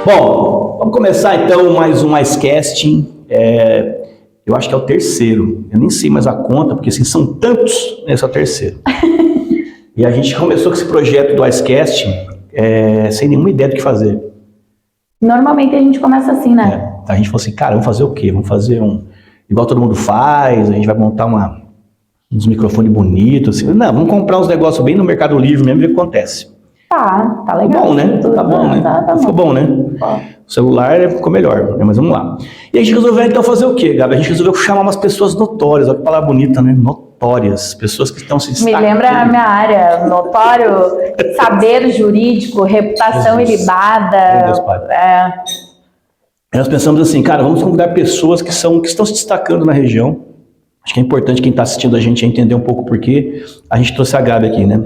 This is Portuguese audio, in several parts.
Bom, vamos começar então mais um Icecasting. Eu acho que é o terceiro. Eu nem sei mais a conta, porque assim, são tantos, esse é o terceiro. E a gente começou com esse projeto do Icecasting sem nenhuma ideia do que fazer. Normalmente a gente começa assim, né? A gente falou assim, cara, vamos fazer o quê? Vamos fazer igual todo mundo faz, a gente vai montar uns microfones bonitos. Assim. Não, vamos comprar uns negócios bem no Mercado Livre mesmo e ver o que acontece. Tá legal. Tá bom, né? Tá bom, né? Tá Ficou bom, né? O celular ficou melhor, né? Mas vamos lá. E a gente resolveu então fazer o quê, Gabi? A gente resolveu chamar umas pessoas notórias, olha que palavra bonita, né? Notórias, pessoas que estão se destacando. Me lembra a minha área, notório, saber jurídico, reputação ilibada. Meu Deus, pai. Nós pensamos assim, cara, vamos convidar pessoas que estão se destacando na região. Acho que é importante quem está assistindo a gente entender um pouco por que a gente trouxe a Gabi aqui, né?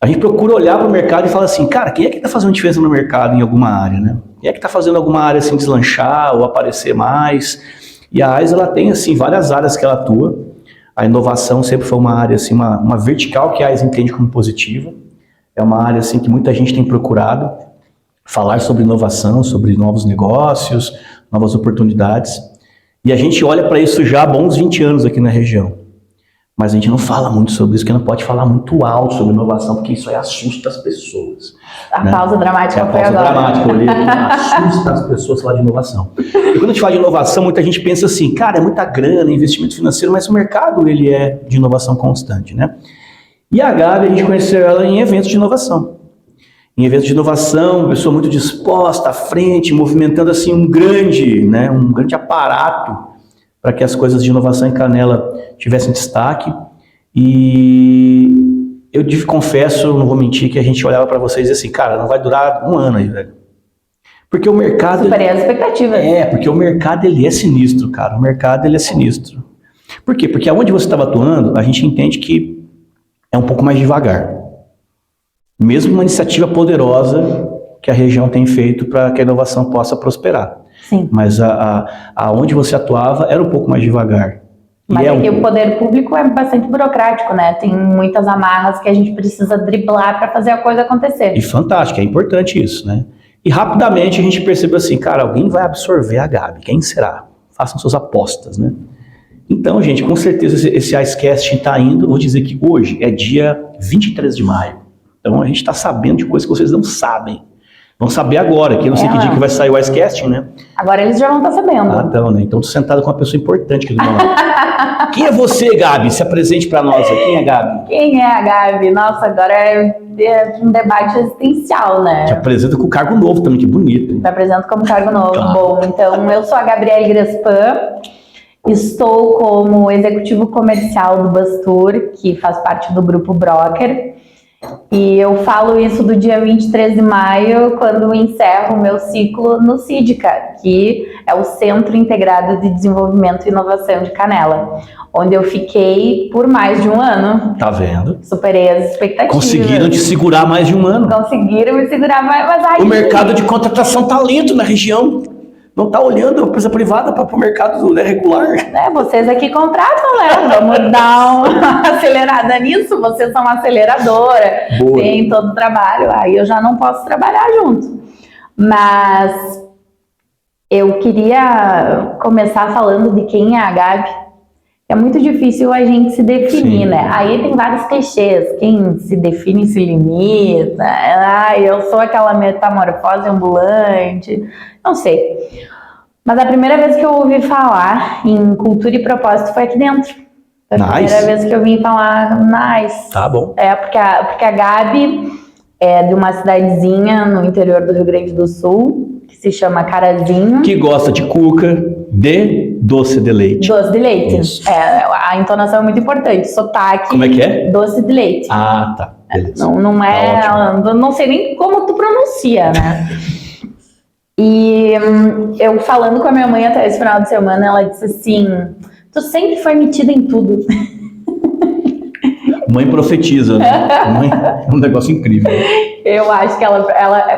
A gente procura olhar para o mercado e falar assim, cara, quem é que está fazendo diferença no mercado em alguma área, né? Quem é que está fazendo alguma área assim deslanchar ou aparecer mais? E a AIS, ela tem assim várias áreas que ela atua. A inovação sempre foi uma área assim, uma vertical que a AIS entende como positiva. É uma área assim que muita gente tem procurado falar sobre inovação, sobre novos negócios, novas oportunidades. E a gente olha para isso já há bons 20 anos aqui na região. Mas a gente não fala muito sobre isso, porque não pode falar muito alto sobre inovação, porque isso aí assusta as pessoas. A pausa dramática foi agora. A pausa dramática, assusta as pessoas falar de inovação. E quando a gente fala de inovação, muita gente pensa assim, cara, é muita grana, investimento financeiro, mas o mercado ele é de inovação constante, né? E a Gabi, a gente conheceu ela em eventos de inovação. Em eventos de inovação, uma pessoa muito disposta, à frente, movimentando assim um grande aparato para que as coisas de inovação em Canela tivessem destaque. E eu confesso, não vou mentir, que a gente olhava para vocês e assim, cara, não vai durar um ano aí, velho. Porque o mercado... Superei as expectativas. Porque o mercado ele é sinistro, cara. O mercado ele é sinistro. Por quê? Porque aonde você estava atuando, a gente entende que é um pouco mais devagar. Mesmo uma iniciativa poderosa que a região tem feito para que a inovação possa prosperar. Sim. Mas aonde você atuava era um pouco mais devagar. Mas aqui o poder público é bastante burocrático, né? Tem muitas amarras que a gente precisa driblar para fazer a coisa acontecer. E fantástico, é importante isso, né? E rapidamente a gente percebeu assim, cara, alguém vai absorver a Gabi, quem será? Façam suas apostas, né? Então, gente, com certeza esse Icecasting está indo, vou dizer que hoje é dia 23 de maio. Então a gente está sabendo de coisas que vocês não sabem. Vão saber agora, que eu não sei que dia que vai sair o Icecasting, né? Agora eles já vão estar sabendo. Então, né? Então tô sentado com uma pessoa importante aqui do meu lado. Quem é você, Gabi? Se apresente para nós. Quem é a Gabi? Quem é a Gabi? Nossa, agora é um debate existencial, né? Te apresento com o cargo novo também, que bonito. Me apresento como cargo novo. Claro. Bom, então eu sou a Gabriele Grespan. Estou como executivo comercial do Bastur, que faz parte do grupo Broker. E eu falo isso do dia 23 de maio, quando encerro o meu ciclo no CIDCA, que é o Centro Integrado de Desenvolvimento e Inovação de Canela, onde eu fiquei por mais de um ano. Tá vendo? Superei as expectativas. Conseguiram te segurar mais de um ano. Conseguiram me segurar mais, mas aí... O mercado de contratação tá lento na região. Não está olhando a empresa privada para o mercado regular. Vocês aqui contratam, né? Vamos dar uma acelerada nisso. Vocês são uma aceleradora. Boa. Tem todo o trabalho. Aí eu já não posso trabalhar junto. Mas eu queria começar falando de quem é a Gabi. É muito difícil a gente se definir, Sim. né? Aí tem vários clichês. Quem se define se limita. Eu sou aquela metamorfose ambulante. Não sei. Mas a primeira vez que eu ouvi falar em cultura e propósito foi aqui dentro. Foi a primeira vez que eu vim falar nice. Tá bom. Porque a Gabi é de uma cidadezinha no interior do Rio Grande do Sul, que se chama Carazinho. Que gosta de cuca, de doce de leite. Doce de leite. A entonação é muito importante. Sotaque. Como é que é? Doce de leite. Ah, tá. Beleza. Não é... Tá não sei nem como tu pronuncia, né? E eu falando com a minha mãe até esse final de semana, ela disse assim, tu sempre foi metida em tudo. Mãe profetiza, né? Mãe é um negócio incrível. Eu acho que ela...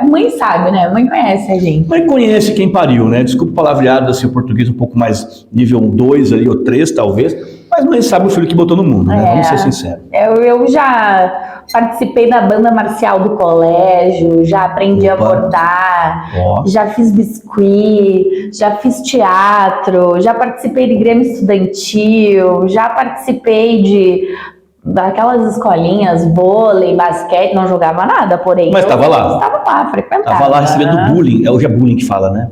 Mãe sabe, né? Mãe conhece a gente. Mãe conhece quem pariu, né? Desculpa o palavreado, assim, o português um pouco mais nível 2 ali, ou 3 talvez. Mas mãe sabe o filho que botou no mundo, né? Vamos ser sinceros. Eu já participei da banda marcial do colégio, já aprendi a bordar, já fiz biscuit, já fiz teatro, já participei de grêmio estudantil, já participei daquelas escolinhas, vôlei, basquete, não jogava nada, porém. Mas estava lá. Estava lá, frequentava. Estava lá recebendo bullying. Hoje é bullying que fala, né?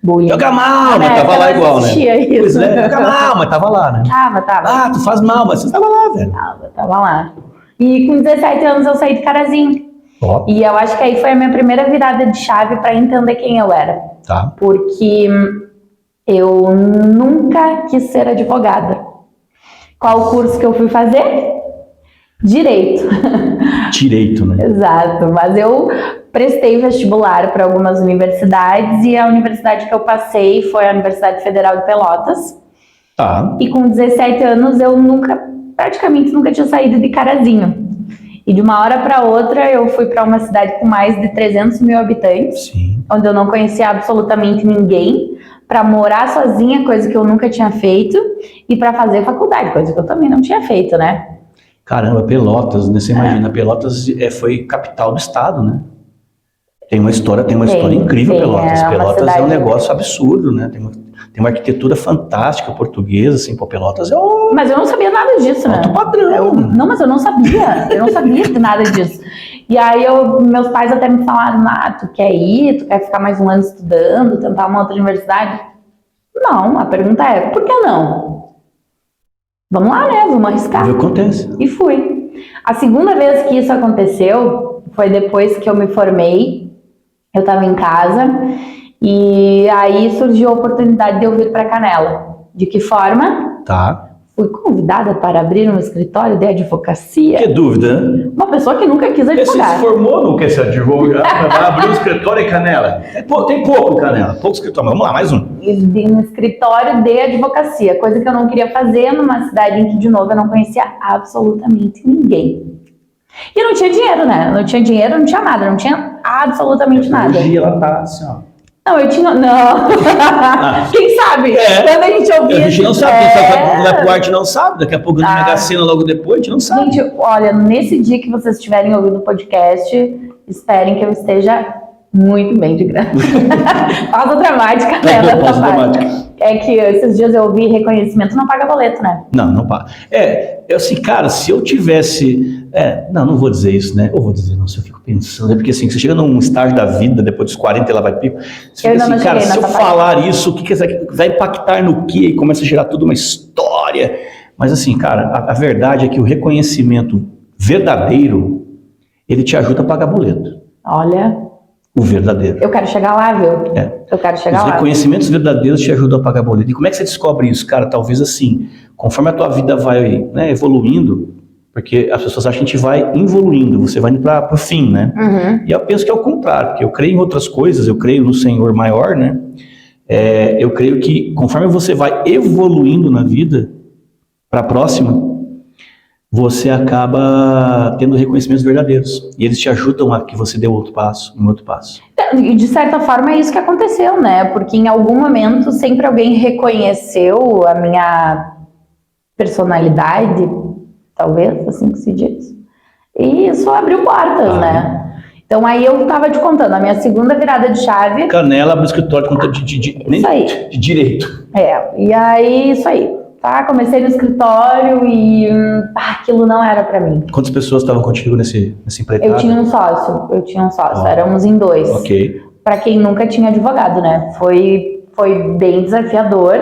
Bullying. Joga mal, mas tava lá igual, né? Isso. Pois é, joga mal, mas tava lá, né? Tava. Ah, tu faz mal, mas você tava lá, velho. Tava lá. E com 17 anos eu saí de Carazinho. E eu acho que aí foi a minha primeira virada de chave para entender quem eu era. Tá. Porque eu nunca quis ser advogada. Qual o curso que eu fui fazer? Direito. Direito, né? Exato, mas eu prestei vestibular para algumas universidades e a universidade que eu passei foi a Universidade Federal de Pelotas. Tá. E com 17 anos eu praticamente nunca tinha saído de Carazinho. E de uma hora para outra eu fui para uma cidade com mais de 300 mil habitantes, Sim. onde eu não conhecia absolutamente ninguém, para morar sozinha, coisa que eu nunca tinha feito, e para fazer faculdade, coisa que eu também não tinha feito, né? Caramba, Pelotas, né? Você imagina, Pelotas foi capital do estado, né? Tem uma história incrível, Pelotas. Pelotas é um negócio absurdo, né? Tem uma arquitetura fantástica portuguesa, assim, pô, Pelotas é um... Mas eu não sabia nada disso, né? Alto padrão. Não, mas eu não sabia. Eu não sabia de nada disso. E aí, meus pais até me falaram, tu quer ir? Tu quer ficar mais um ano estudando? Tentar uma outra universidade? Não, a pergunta é, por que não? Vamos lá, né? Vamos arriscar. O que acontece? E fui. A segunda vez que isso aconteceu foi depois que eu me formei. Eu estava em casa e aí surgiu a oportunidade de eu vir para Canela. De que forma? Tá. Fui convidada para abrir um escritório de advocacia. Que dúvida, né? Uma pessoa que nunca quis advogar. Você se formou, não quer ser advogado, vai abrir um escritório em Canela. Tem pouco Canela, pouco escritório, mas vamos lá, mais um. Um escritório de advocacia, coisa que eu não queria fazer numa cidade em que, de novo, eu não conhecia absolutamente ninguém. E eu não tinha dinheiro, né? Não tinha dinheiro, não tinha nada, não tinha absolutamente nada. Hoje ela tá assim, ó. Não, eu tinha... Não. Quem sabe? Quando a gente ouvia... A gente não sabe, quem vai pro arte não sabe, daqui a pouco na Mega Sena logo depois, a gente não sabe. Gente, olha, nesse dia que vocês estiverem ouvindo o podcast, esperem que eu esteja muito bem de grana. Pausa dramática, né? Pausa dramática. É que esses dias eu ouvi reconhecimento não paga boleto, né? Não paga. Eu assim, cara, se eu tivesse... não vou dizer isso, né? Eu vou dizer, não, se eu fico pensando, porque assim, você chega num estágio da vida, depois dos 40 e lá vai pico, você fica assim, cara, se eu falar isso, o que vai impactar no quê? E começa a gerar toda uma história. Mas assim, cara, a verdade é que o reconhecimento verdadeiro, ele te ajuda a pagar boleto. Olha... O verdadeiro. Eu quero chegar lá, viu? Eu quero chegar lá. Os reconhecimentos verdadeiros te ajudam a pagar boleto. E como é que você descobre isso? Cara, talvez assim, conforme a tua vida vai, né, evoluindo, porque as pessoas acham que a gente vai evoluindo, você vai indo para o fim, né? Uhum. E eu penso que é o contrário, porque eu creio em outras coisas, eu creio no Senhor maior, né? Eu creio que conforme você vai evoluindo na vida, para a próxima, você acaba tendo reconhecimentos verdadeiros. E eles te ajudam a que você dê outro passo, um outro passo. E de certa forma é isso que aconteceu, né? Porque em algum momento sempre alguém reconheceu a minha personalidade, talvez, assim que se diz. E isso abriu portas, né? Então aí eu tava te contando, a minha segunda virada de chave... Canela abriu escritório de direito. E aí, isso aí. Tá, comecei no escritório e aquilo não era pra mim. Quantas pessoas estavam contigo nesse empreitada? Eu tinha um sócio, éramos em 2. Ok. Pra quem nunca tinha advogado, né? Foi bem desafiador,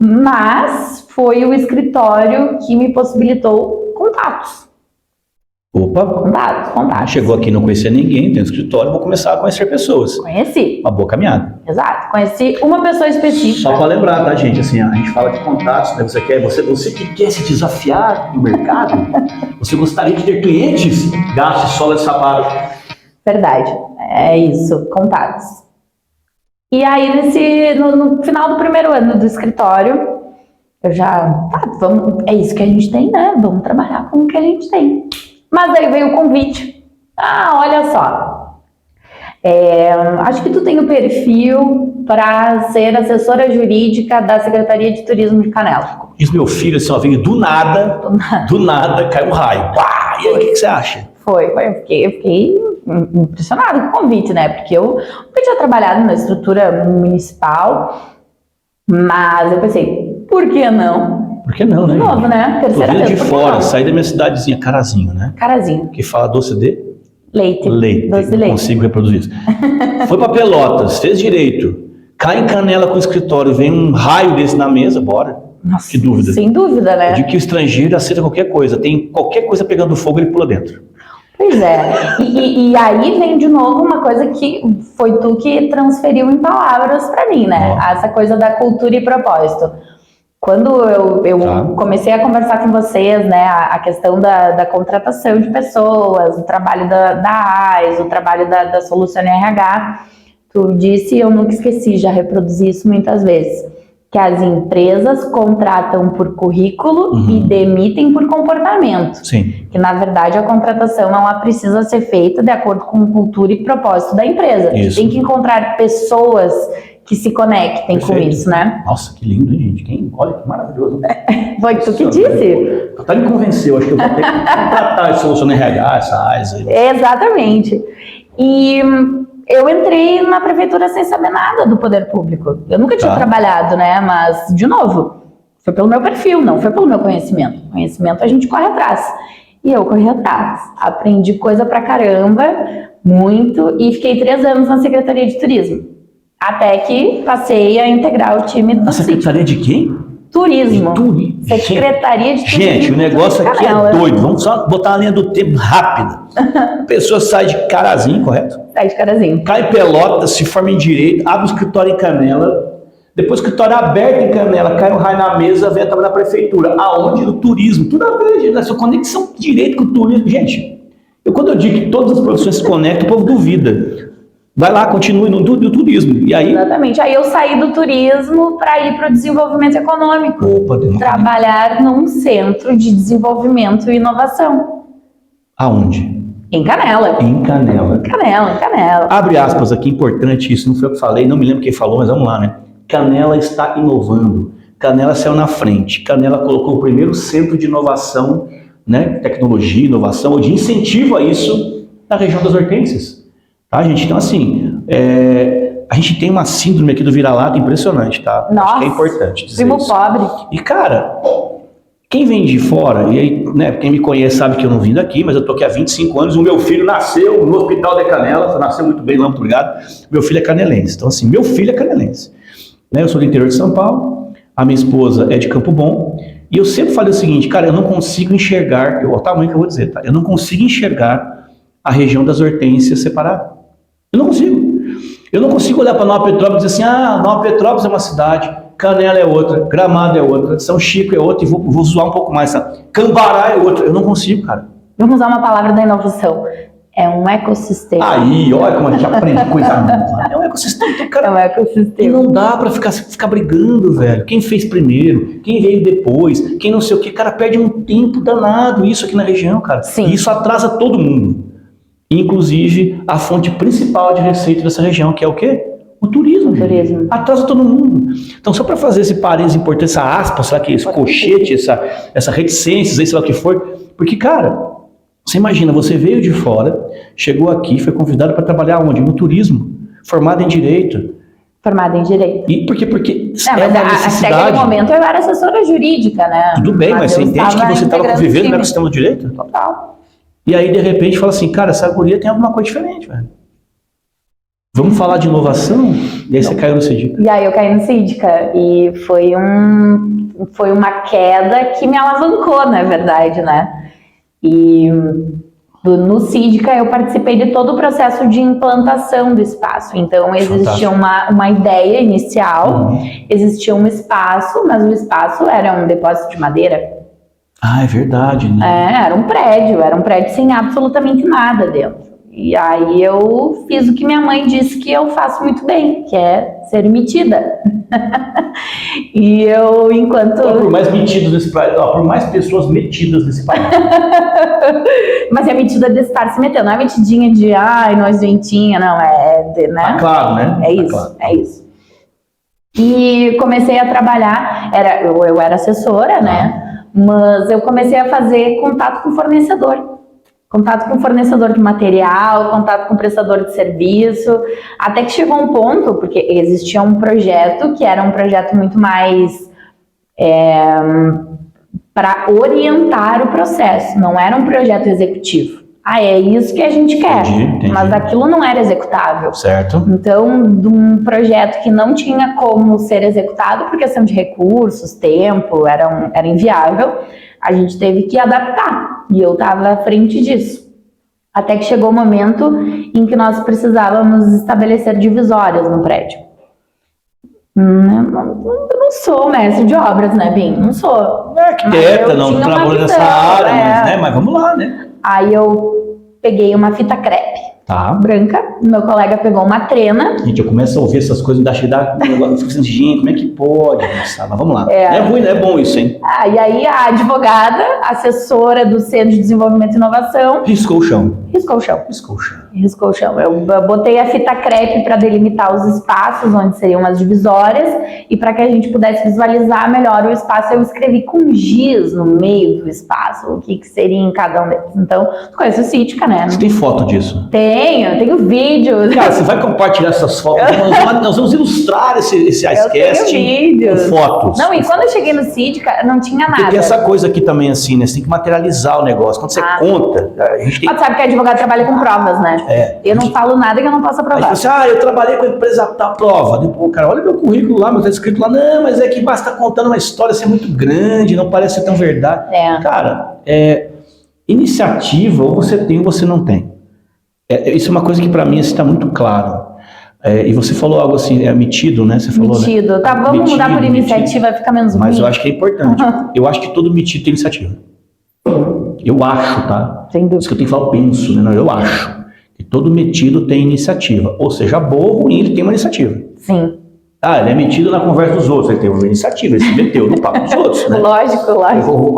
mas foi o escritório que me possibilitou contatos. Opa! Contatos. Chegou aqui, não conhecia ninguém, tem um escritório, vou começar a conhecer pessoas. Conheci. Uma boa caminhada. Exato. Conheci uma pessoa específica. Só para lembrar, tá, gente? Assim, a gente fala de contatos, né? Você que quer se desafiar no mercado, você gostaria de ter clientes? Gaste sola de sapato. Verdade. É isso. Contatos. E aí, no final do primeiro ano do escritório, eu já... é isso que a gente tem, né? Vamos trabalhar com o que a gente tem. Mas aí veio o convite. Olha só. Acho que tu tem o perfil para ser assessora jurídica da Secretaria de Turismo de Canela. Diz meu filho assim, ó, veio do nada, caiu um raio. Pá! E aí, o que você acha? Eu fiquei impressionada com o convite, né? Porque eu nunca tinha trabalhado na estrutura municipal, mas eu pensei, por que não? Por que não, né? De novo, né? Terceira vez. Tô vindo de fora, saí da minha cidadezinha, Carazinho, né? Carazinho. Que fala doce de? Leite. Doce de leite. Não consigo reproduzir isso. Foi pra Pelotas, fez direito. Cai em Canela com o escritório, vem um raio desse na mesa, bora. Nossa, que dúvida. Sem dúvida, né? De que o estrangeiro aceita qualquer coisa. Tem qualquer coisa pegando fogo, ele pula dentro. Pois é. E aí vem de novo uma coisa que foi tu que transferiu em palavras pra mim, né? Essa coisa da cultura e propósito. Quando eu comecei a conversar com vocês, né, a questão da contratação de pessoas, o trabalho da AIS, o trabalho da Solucione RH, tu disse, eu nunca esqueci, já reproduzi isso muitas vezes, que as empresas contratam por currículo e demitem por comportamento. Sim. Que, na verdade, a contratação ela precisa ser feita de acordo com cultura e propósito da empresa. Isso. Tem que encontrar pessoas que se conectem com isso, né? Nossa, que lindo, hein, gente? Olha que maravilhoso. Foi tu que disse. Até me convenceu, acho que eu vou ter que contratar essa Solucione RH, essa AIS aí. Exatamente. E eu entrei na prefeitura sem saber nada do poder público. Eu nunca tinha trabalhado, né? Mas, de novo, foi pelo meu perfil, não foi pelo meu conhecimento. Conhecimento a gente corre atrás. E eu corri atrás. Aprendi coisa pra caramba, muito, e fiquei 3 anos na Secretaria de Turismo. Até que passei a integrar o time do Secretaria de quem? Turismo. Secretaria de Turismo. Gente, o negócio aqui é doido. Vamos só botar uma linha do tempo rápida. A pessoa sai de Carazinho, correto? Sai de Carazinho. Cai em Pelotas, se forma em Direito, abre o escritório em Canela. Depois o escritório é aberto em Canela, cai um raio na mesa, vem trabalhar na prefeitura. Aonde? No turismo. Tudo a ver, gente. Essa conexão de direito com o turismo. Gente, quando eu digo que todas as profissões se conectam, o povo duvida. Vai lá, continue no turismo. E aí... Exatamente. Aí eu saí do turismo para ir para o desenvolvimento econômico. Trabalhar num centro de desenvolvimento e inovação. Aonde? Em Canela. Em Canela. Em Canela. Abre aspas aqui, importante isso. Não foi eu que falei, não me lembro quem falou, mas vamos lá, né? Canela está inovando. Canela saiu na frente. Canela colocou o primeiro centro de inovação, né? Tecnologia, inovação, ou de incentivo a isso na região das Hortênsias. Tá, gente? Então, assim, a gente tem uma síndrome aqui do vira-lata impressionante, tá? Nossa, acho que é importante dizer primo isso. pobre. E, cara, quem vem de fora, e aí, né, quem me conhece sabe que eu não vim daqui, mas eu tô aqui há 25 anos, o meu filho nasceu no Hospital de Canela, nasceu muito bem lá, muito obrigado. Meu filho é canelense. Então, assim, meu filho é canelense. Né, eu sou do interior de São Paulo, a minha esposa é de Campo Bom, e eu sempre falei o seguinte, cara, eu não consigo enxergar, o tamanho que eu vou dizer, tá? Eu não consigo enxergar a região das Hortênsias separada. Eu não consigo. Eu não consigo olhar para Nova Petrópolis e dizer assim, Nova Petrópolis é uma cidade, Canela é outra, Gramado é outra, São Chico é outra, e vou zoar um pouco mais, tá? Cambará é outra. Eu não consigo, cara. Vamos usar uma palavra da inovação. É um ecossistema. Aí, olha como a gente aprende coisa nova. É um ecossistema, então, cara. É um ecossistema. E não dá para ficar brigando, velho. Quem fez primeiro, quem veio depois, quem não sei o que, cara, perde um tempo danado isso aqui na região, cara. Sim. E isso atrasa todo mundo. Inclusive a fonte principal de receita dessa região, que é o quê? O turismo. Atrasa todo mundo. Então, só para fazer esse parênteses importante, essa aspa, será que esse colchete, essa reticência, sei lá o que for, porque, cara, você imagina, você veio de fora, chegou aqui, foi convidado para trabalhar onde? No turismo, formado em Direito. Formada em Direito. E por quê? Porque não, é uma necessidade. Até aquele momento eu era assessora jurídica, né? Tudo bem, mas você entende que você estava convivendo no ecossistema do direito? Total. E aí, de repente, fala assim, cara, essa guria tem alguma coisa diferente, velho. Vamos falar de inovação? E aí você caiu no Síndica. E aí eu caí no Síndica. E foi uma queda que me alavancou, na verdade, né? E no Síndica eu participei de todo o processo de implantação do espaço. Então, existia uma ideia inicial, existia um espaço, mas o espaço era um depósito de madeira. Ah, é verdade, né? Era um prédio sem absolutamente nada dentro. E aí eu fiz o que minha mãe disse que eu faço muito bem, que é ser metida. E eu, enquanto... Por mais metidos nesse país, por mais pessoas metidas nesse país. Mas é metida de estar se metendo, não é metidinha de, nojentinha, não, né? Tá claro, né? É isso, claro. é isso. E comecei a trabalhar, eu era assessora, né? Mas eu comecei a fazer contato com fornecedor. Contato com fornecedor de material, contato com prestador de serviço, até que chegou um ponto, porque existia um projeto que era um projeto muito mais para orientar o processo, não era um projeto executivo. É isso que a gente quer, entendi. Mas aquilo não era executável. Certo. Então, de um projeto que não tinha como ser executado por questão de recursos, tempo, era inviável, a gente teve que adaptar. E eu estava à frente disso. Até que chegou o momento em que nós precisávamos estabelecer divisórias no prédio. Eu não sou mestre de obras, né, Bim? Não sou. Não é arquiteta, não trabalho nessa área, mas, né? Mas vamos lá, né? Aí eu peguei uma fita crepe branca, meu colega pegou uma trena. Gente, eu começo a ouvir essas coisas, me dá gente, como é que pode? Nossa, mas vamos lá. Não é ruim, né? É bom isso, hein? E aí a advogada, assessora do Centro de Desenvolvimento e Inovação... Riscou o chão. Riscou o chão. Eu botei a fita crepe para delimitar os espaços onde seriam as divisórias e para que a gente pudesse visualizar melhor o espaço, eu escrevi com giz no meio do espaço, o que seria em cada um deles. Então, tu conhece o Cítica, né? Você tem foto disso? Tenho vídeos. Cara, você vai compartilhar essas fotos, nós vamos ilustrar esse Icecast com fotos. Não, e quando eu cheguei no Cítica, não tinha nada. Porque tem essa coisa aqui também, assim, né? Você tem que materializar o negócio. Quando você conta, a gente tem... Mas sabe que advogado trabalha com provas, né? Eu não falo nada que eu não possa provar. Aí você eu trabalhei com a empresa tal prova. Depois, cara, olha meu currículo lá, mas tá escrito lá, não, mas é que basta contando uma história, ser muito grande, não parece ser tão verdade. Cara, iniciativa, ou você tem ou você não tem. Isso é uma coisa que pra mim está muito claro. E você falou algo assim, metido, né? Você falou, metido. Né? Tá, vamos mudar por iniciativa, fica menos ruim. Mas eu acho que é importante. Eu acho que todo metido tem iniciativa. Eu acho, tá? Sem dúvida. Isso que eu tenho que falar, eu penso, né? Não, eu acho que todo metido tem iniciativa. Ou seja, boa ou ruim, ele tem uma iniciativa. Sim. Ele é metido na conversa dos outros, ele tem uma iniciativa, ele se meteu no papo dos outros, né? Lógico.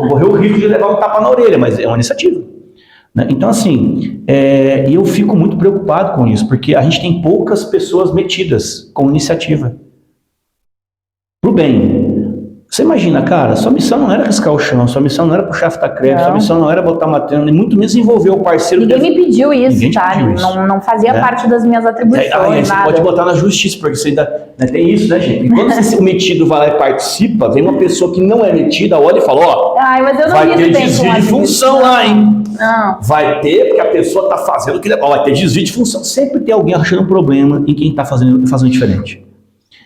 Correu o risco de levar um tapa na orelha, mas é uma iniciativa. Né? Então, assim, eu fico muito preocupado com isso, porque a gente tem poucas pessoas metidas com iniciativa. Pro bem. Você imagina, cara, sua missão não era riscar o chão, sua missão não era puxar a fita crepe, sua missão não era botar uma trena, nem muito menos envolver o parceiro. Ninguém me pediu isso, Ninguém tá? pediu isso. Não fazia parte das minhas atribuições. Aí você pode botar na justiça, porque você ainda tem isso, né, gente? E quando o metido vai lá e participa, vem uma pessoa que não é metida, olha e fala, mas eu não vai ter desvio de função lá, hein? Não. Vai ter, porque a pessoa tá fazendo o que vai ter desvio de função. Sempre tem alguém achando um problema em quem tá fazendo diferente.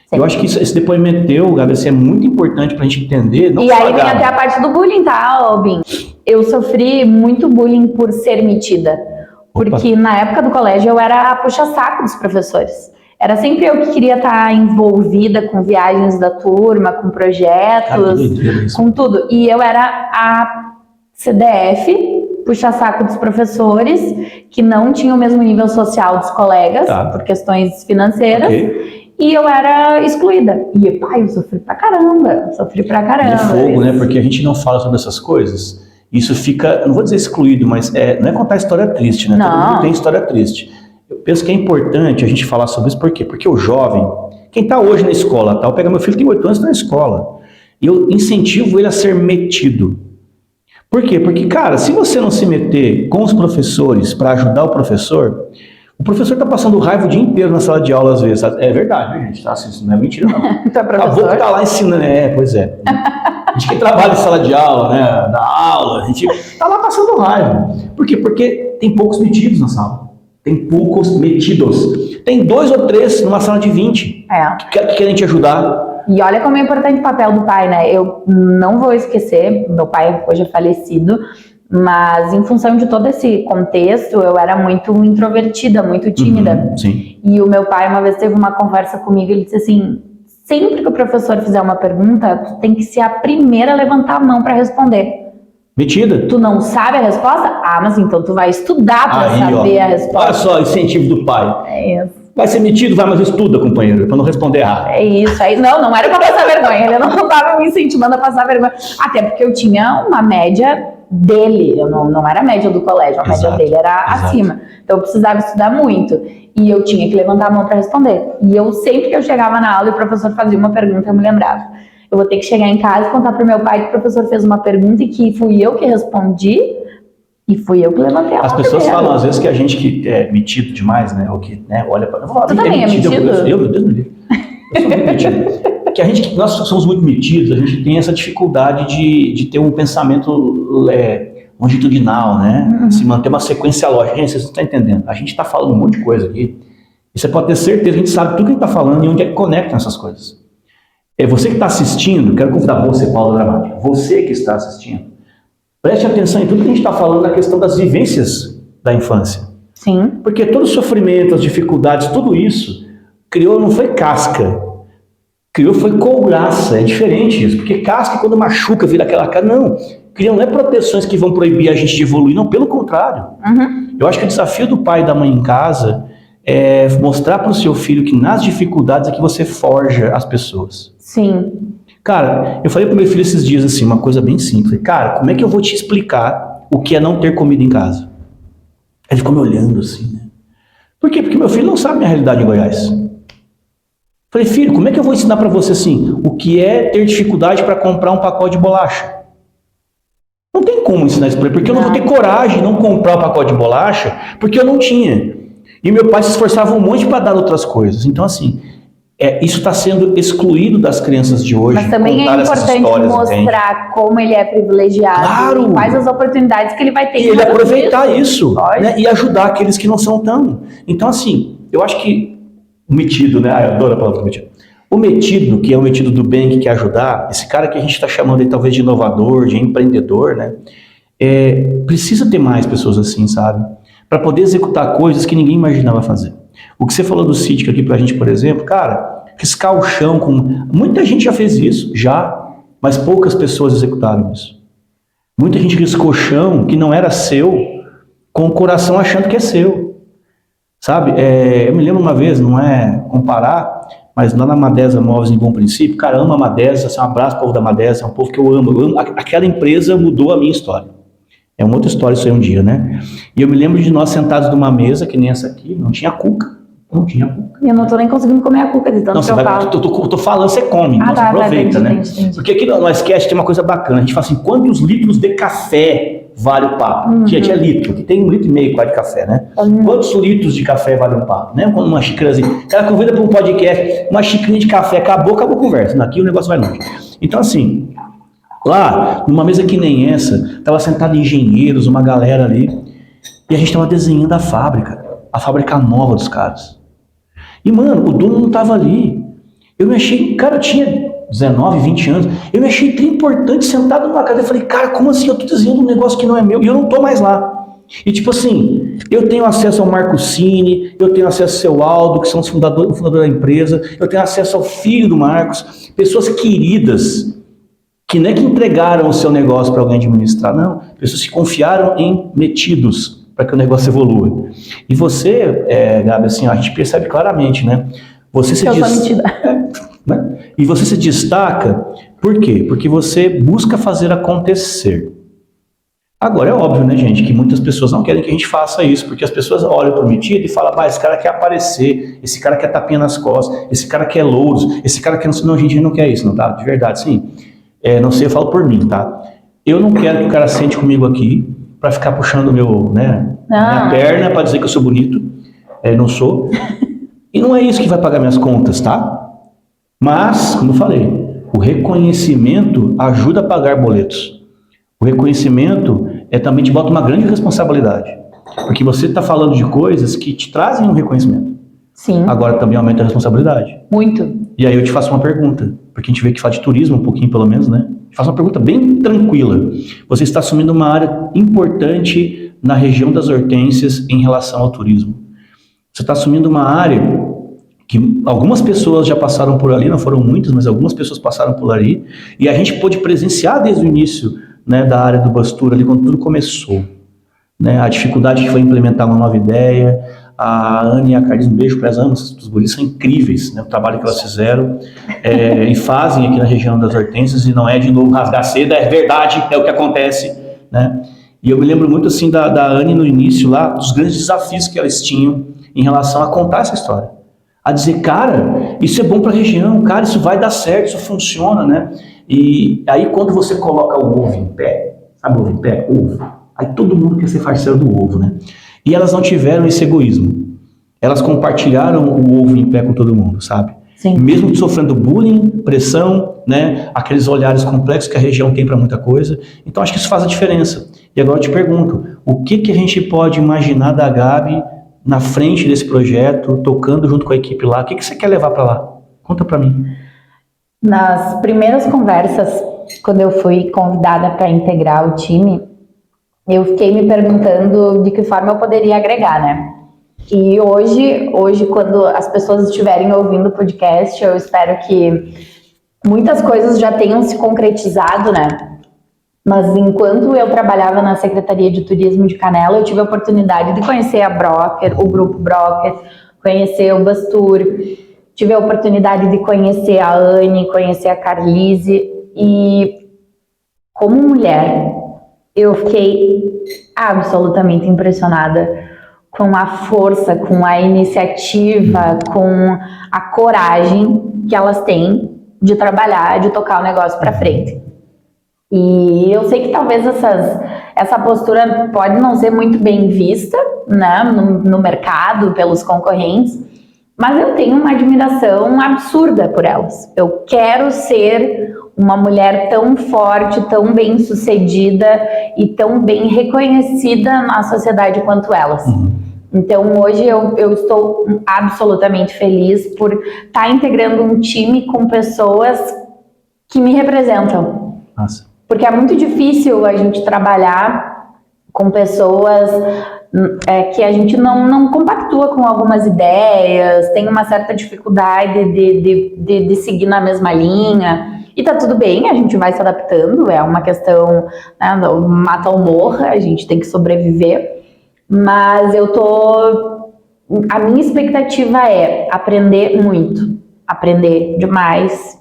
Sim. Eu acho que esse depoimento teu, Gabi, assim, é muito importante pra gente entender. Não e aí vem até a parte do bullying, tá, Albin? Eu sofri muito bullying por ser metida. Porque na época do colégio eu era a puxa-saco dos professores. Era sempre eu que queria estar envolvida com viagens da turma, com projetos, com tudo. E eu era a CDF, puxa-saco dos professores, que não tinha o mesmo nível social dos colegas, por questões financeiras. E eu era excluída. E, eu sofri pra caramba. E é fogo, né? Porque a gente não fala sobre essas coisas. Isso fica, não vou dizer excluído, mas não é contar história triste, né? Não. Todo mundo tem história triste. Eu penso que é importante a gente falar sobre isso. Por quê? Porque o jovem, quem tá hoje na escola, eu pego meu filho, tem 8 anos, tá na escola. E eu incentivo ele a ser metido. Por quê? Porque, cara, se você não se meter com os professores para ajudar o professor está passando raiva o dia inteiro na sala de aula, às vezes. É verdade, gente? Tá? Isso não é mentira, não. Acabou que tá lá ensinando. Pois é. A gente que trabalha em sala de aula, né? Da aula, a gente tá lá passando raiva. Por quê? Porque tem poucos metidos na sala. Tem poucos metidos. Tem 2 ou 3 numa sala de 20 que querem te ajudar. E olha como é importante o papel do pai, né? Eu não vou esquecer, meu pai hoje é falecido, mas em função de todo esse contexto, eu era muito introvertida, muito tímida. Sim. E o meu pai uma vez teve uma conversa comigo, ele disse assim, sempre que o professor fizer uma pergunta, tu tem que ser a primeira a levantar a mão para responder. Metida. Tu não sabe a resposta? Mas então tu vai estudar para saber a resposta. Olha só, incentivo do pai. É isso. Vai ser metido, vai, mas estuda, companheiro, para não responder errado. É isso aí. Não era para passar vergonha. Ele não estava me incentivando a passar vergonha. Até porque eu tinha uma média dele. Eu não era a média do colégio, a média dele era acima. Então eu precisava estudar muito. E eu tinha que levantar a mão para responder. E eu sempre que eu chegava na aula e o professor fazia uma pergunta, eu me lembrava. Eu vou ter que chegar em casa e contar para o meu pai que o professor fez uma pergunta e que fui eu que respondi. E fui eu que levantei a mão. As pessoas falam às vezes que a gente que é metido demais, né? Ou que, né, olha para... Tu também é metido? Eu, meu Deus me livre. Eu sou muito metido. Que nós somos muito metidos, a gente tem essa dificuldade de ter um pensamento longitudinal, né? Se manter uma sequência lógica. Gente, vocês não estão entendendo. A gente está falando um monte de coisa aqui. E você pode ter certeza, a gente sabe tudo que a gente está falando e onde é que conectam essas coisas. É você que está assistindo, quero convidar você, Paulo Dramático, você que está assistindo, preste atenção em tudo que a gente está falando na questão das vivências da infância. Sim. Porque todo o sofrimento, as dificuldades, tudo isso, criou, não foi casca. Criou, foi couraça. É diferente isso. Porque casca, quando machuca, vira aquela cara. Não. Criam não é proteções que vão proibir a gente de evoluir. Não, pelo contrário. Eu acho que o desafio do pai e da mãe em casa é mostrar para o seu filho que nas dificuldades é que você forja as pessoas. Sim. Cara, eu falei pro meu filho esses dias assim, uma coisa bem simples. Cara, como é que eu vou te explicar o que é não ter comida em casa? Ele ficou me olhando assim, né? Por quê? Porque meu filho não sabe minha realidade em Goiás. Falei, filho, como é que eu vou ensinar pra você assim, o que é ter dificuldade para comprar um pacote de bolacha? Não tem como ensinar isso pra ele, porque eu não vou ter coragem de não comprar o pacote de bolacha, porque eu não tinha. E meu pai se esforçava um monte para dar outras coisas. Então assim, isso está sendo excluído das crianças de hoje. Mas também é importante mostrar como ele é privilegiado, claro, e quais as oportunidades que ele vai ter. E ele aproveitar isso, né, e ajudar aqueles que não são tão. Então, assim, eu acho que o metido, né? Eu adoro a palavra metido. O metido, que é o metido do bem, que quer ajudar, esse cara que a gente está chamando aí, talvez de inovador, de empreendedor, né? Precisa ter mais pessoas assim, sabe? Para poder executar coisas que ninguém imaginava fazer. O que você falou do Cítica aqui pra gente, por exemplo, cara, riscar o chão com... Muita gente já fez isso, mas poucas pessoas executaram isso. Muita gente riscou o chão que não era seu, com o coração achando que é seu. Sabe? Eu me lembro uma vez, não é comparar, mas lá na Madesa Móveis em Bom Princípio, cara, amo a Madesa, assim, um abraço pro povo da Madesa, é um povo que eu amo. Aquela empresa mudou a minha história. É uma outra história isso aí um dia, né? E eu me lembro de nós sentados numa mesa, que nem essa aqui, não tinha cuca. Não tinha cuca. E eu não tô nem conseguindo comer a cuca de tanto que eu falo. Tô falando, você come, então você aproveita, né? Entendi. Porque aqui no Icecast tem uma coisa bacana, a gente fala assim, quantos litros de café vale o papo? Gente, é litro, aqui tem 1,5 litro quase de café, né? Quantos litros de café vale um papo, né? Uma xícarazinha, o cara convida para um podcast, uma xícarinha de café, acabou a conversa, aqui o negócio vai longe. Então assim, lá, numa mesa que nem essa, tava sentado engenheiros, uma galera ali, e a gente tava desenhando a fábrica nova dos caras. E, mano, o dono não tava ali. Eu me achei, cara, eu tinha 19, 20 anos, eu me achei tão importante sentado numa cadeira. Eu falei, cara, como assim? Eu tô desenhando um negócio que não é meu e eu não tô mais lá. E tipo assim, eu tenho acesso ao Marco Cine, eu tenho acesso ao seu Aldo, que são o fundador da empresa, eu tenho acesso ao filho do Marcos, pessoas queridas, que não é que entregaram o seu negócio para alguém administrar, não. Pessoas que confiaram em metidos para que o negócio evolua. E você, Gabi, assim, a gente percebe claramente, né? Você se né? E você se destaca, por quê? Porque você busca fazer acontecer. Agora, é óbvio, né, gente, que muitas pessoas não querem que a gente faça isso, porque as pessoas olham para o metido e falam, esse cara quer aparecer, esse cara quer tapinha nas costas, esse cara quer louros, esse cara quer... Não, gente, não quer isso, não, tá? De verdade, sim. Não sei, eu falo por mim, tá? Eu não quero que o cara sente comigo aqui para ficar puxando minha perna para dizer que eu sou bonito. Não sou. E não é isso que vai pagar minhas contas, tá? Mas, como eu falei, o reconhecimento ajuda a pagar boletos. O reconhecimento também te bota uma grande responsabilidade. Porque você está falando de coisas que te trazem um reconhecimento. Sim. Agora também aumenta a responsabilidade. Muito. E aí eu te faço uma pergunta, porque a gente vê que fala de turismo um pouquinho pelo menos, né? Te faço uma pergunta bem tranquila. Você está assumindo uma área importante na região das Hortênsias em relação ao turismo. Você está assumindo uma área que algumas pessoas já passaram por ali, não foram muitas, mas algumas pessoas passaram por ali, e a gente pôde presenciar desde o início, né, da área do Bus Tour ali, quando tudo começou. Né? A dificuldade que foi implementar uma nova ideia, A Anne e a Carlinhos, um beijo para as ambas, os guris são incríveis, né, o trabalho que elas fizeram e fazem aqui na região das Hortênsias, e não é de novo rasgar seda, é verdade, é o que acontece, né? E eu me lembro muito assim da Anne no início lá, dos grandes desafios que elas tinham em relação a contar essa história. A dizer, cara, isso é bom para a região, cara, isso vai dar certo, isso funciona, né? E aí quando você coloca o ovo em pé, sabe o ovo em pé? Ovo. Aí todo mundo quer ser parceiro do ovo, né? E elas não tiveram esse egoísmo. Elas compartilharam o ovo em pé com todo mundo, sabe? Sim. Mesmo sofrendo bullying, pressão, né? Aqueles olhares complexos que a região tem para muita coisa. Então acho que isso faz a diferença. E agora eu te pergunto, o que a gente pode imaginar da Gabi na frente desse projeto, tocando junto com a equipe lá? O que você quer levar para lá? Conta para mim. Nas primeiras conversas, quando eu fui convidada para integrar o time, eu fiquei me perguntando de que forma eu poderia agregar, né? E hoje, quando as pessoas estiverem ouvindo o podcast, eu espero que muitas coisas já tenham se concretizado, né? Mas enquanto eu trabalhava na Secretaria de Turismo de Canela, eu tive a oportunidade de conhecer a Broker, o Grupo Broker, conhecer o Bastur, tive a oportunidade de conhecer a Anne, conhecer a Carlise, e como mulher, eu fiquei absolutamente impressionada com a força, com a iniciativa, com a coragem que elas têm de trabalhar, de tocar o negócio para frente. E eu sei que talvez essa postura pode não ser muito bem vista, né, no mercado, pelos concorrentes, mas eu tenho uma admiração absurda por elas. Eu quero ser uma mulher tão forte, tão bem sucedida e tão bem reconhecida na sociedade quanto elas. Então hoje eu estou absolutamente feliz por estar integrando um time com pessoas que me representam. Nossa. Porque é muito difícil a gente trabalhar com pessoas que a gente não compactua com algumas ideias, tem uma certa dificuldade de seguir na mesma linha. E tá tudo bem, a gente vai se adaptando, é uma questão, né, mata ou morra, a gente tem que sobreviver. Mas a minha expectativa é aprender muito, aprender demais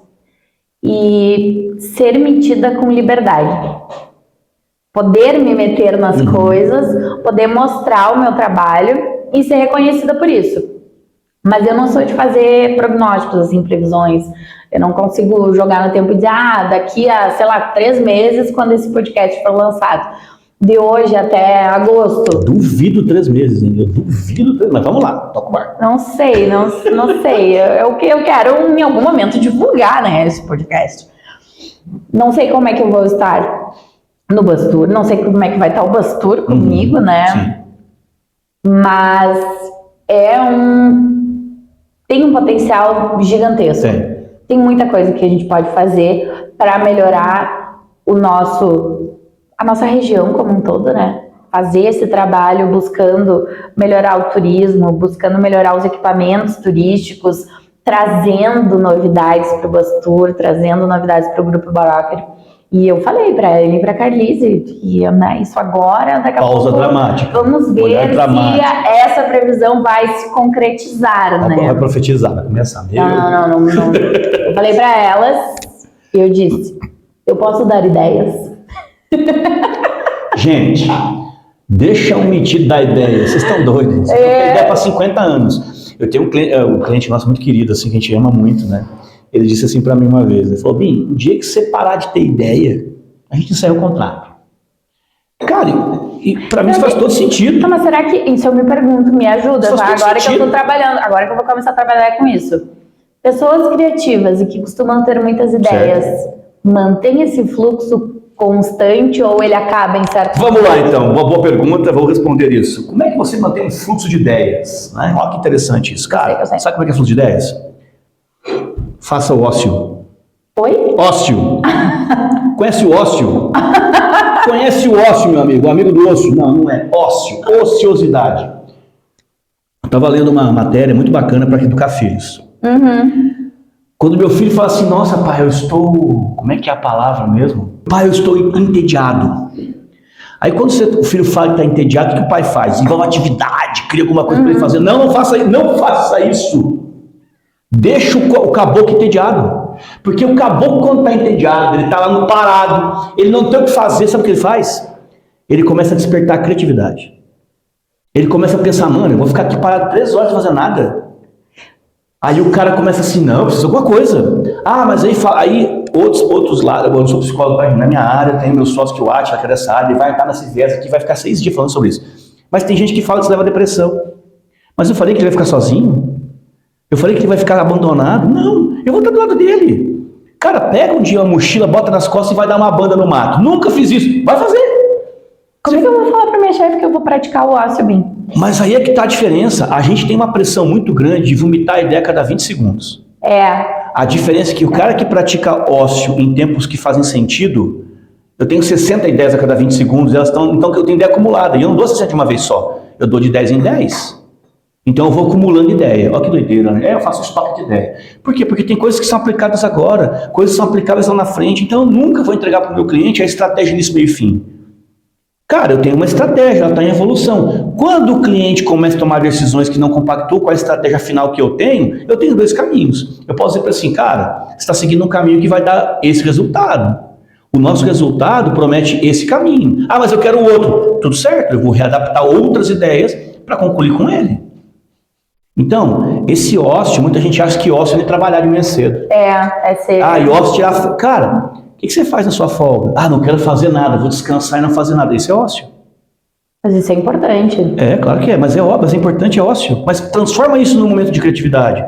e ser metida com liberdade. Poder me meter nas coisas, poder mostrar o meu trabalho e ser reconhecida por isso. Mas eu não sou de fazer prognósticos, assim, previsões. Eu não consigo jogar no tempo e dizer, daqui a, 3 meses, quando esse podcast for lançado. De hoje até agosto. Duvido 3 meses, hein? Eu duvido 3 meses. Mas vamos lá, toca o barco. Não sei. Eu quero, em algum momento, divulgar, né, esse podcast. Não sei como é que eu vou estar no Bastur, não sei como é que vai estar o Bastur comigo, né? Sim. Mas tem um potencial gigantesco. Tem muita coisa que a gente pode fazer para melhorar a nossa região como um todo, né? Fazer esse trabalho buscando melhorar o turismo, buscando melhorar os equipamentos turísticos, trazendo novidades para o Bastur, trazendo novidades para o Grupo Broker. E eu falei para ele e para a Carlise que isso agora, daqui a pausa pouco, dramática. Vamos ver se essa previsão vai se concretizar, né? Vai profetizar, vai começar. Não. Eu falei para elas e eu disse, eu posso dar ideias? Gente, deixa o metido dar ideia, vocês estão doidos. Vocês têm ideia para 50 anos. Eu tenho um cliente nosso muito querido, assim, que a gente ama muito, né? Ele disse assim para mim uma vez, ele falou, Bim, o dia que você parar de ter ideia, a gente encerra o contrato. Cara, e para mim isso faz todo sentido. Não, mas será que, isso eu me pergunto, me ajuda, tá? Agora que eu tô trabalhando, agora que eu vou começar a trabalhar com isso. Pessoas criativas e que costumam ter muitas ideias, mantém esse fluxo constante ou ele acaba em certo Vamos lá então, uma boa pergunta, vou responder isso. Como é que você mantém um fluxo de ideias? Né? Olha que interessante isso. Cara, sabe como é que é fluxo de ideias? Faça o ócio. Oi? Ócio. Conhece o ócio? Conhece o ócio, meu amigo? O amigo do osso? Não é. Ócio. Ociosidade. Eu estava lendo uma matéria muito bacana para educar filhos. Quando meu filho fala assim, nossa, pai, eu estou... Como é que é a palavra mesmo? Pai, eu estou entediado. Aí quando o filho fala que está entediado, o que o pai faz? Envolve atividade, cria alguma coisa para ele fazer. Não faça isso. Deixa o caboclo entediado. Porque o caboclo, quando está entediado, ele está lá no parado, ele não tem o que fazer, sabe o que ele faz? Ele começa a despertar a criatividade. Ele começa a pensar, mano, eu vou ficar aqui parado 3 horas sem fazer nada. Aí o cara começa assim, não, eu preciso de alguma coisa. Ah, mas aí outros lados, eu não sou psicólogo, na minha área, tem meu sócio que o Atila, que é dessa área, ele vai estar nesse viés aqui, vai ficar 6 dias falando sobre isso. Mas tem gente que fala que isso leva a depressão. Mas eu falei que ele vai ficar sozinho? Eu falei que ele vai ficar abandonado? Não, eu vou estar do lado dele. Cara, pega um dia uma mochila, bota nas costas e vai dar uma banda no mato. Nunca fiz isso. Vai fazer. Como é que eu vou falar pra minha chefe que eu vou praticar o ócio bem? Mas aí é que tá a diferença. A gente tem uma pressão muito grande de vomitar a ideia a cada 20 segundos. A diferença é que o cara que pratica ócio em tempos que fazem sentido, eu tenho 60 ideias a cada 20 segundos, então eu tenho ideia acumulada. E eu não dou 60 de uma vez só. Eu dou de 10 em 10. Então eu vou acumulando ideia. Olha que doideira, né? Eu faço estoque de ideia. Por quê? Porque tem coisas que são aplicadas agora, coisas que são aplicáveis lá na frente. Então eu nunca vou entregar para o meu cliente a estratégia início, meio e fim. Cara, eu tenho uma estratégia, ela está em evolução. Quando o cliente começa a tomar decisões que não compactuam com a estratégia final que eu tenho 2 caminhos. Eu posso dizer para assim, cara, você está seguindo um caminho que vai dar esse resultado. O nosso resultado promete esse caminho. Ah, mas eu quero o outro. Tudo certo, eu vou readaptar outras ideias para concluir com ele. Então, esse ócio, muita gente acha que ócio é trabalhar de manhã cedo. É cedo. Ah, e ócio tirar... Cara, o que você faz na sua folga? Ah, não quero fazer nada, vou descansar e não fazer nada. Isso é ócio. Mas isso é importante. É, claro que é, mas é importante, é ócio. Mas transforma isso num momento de criatividade.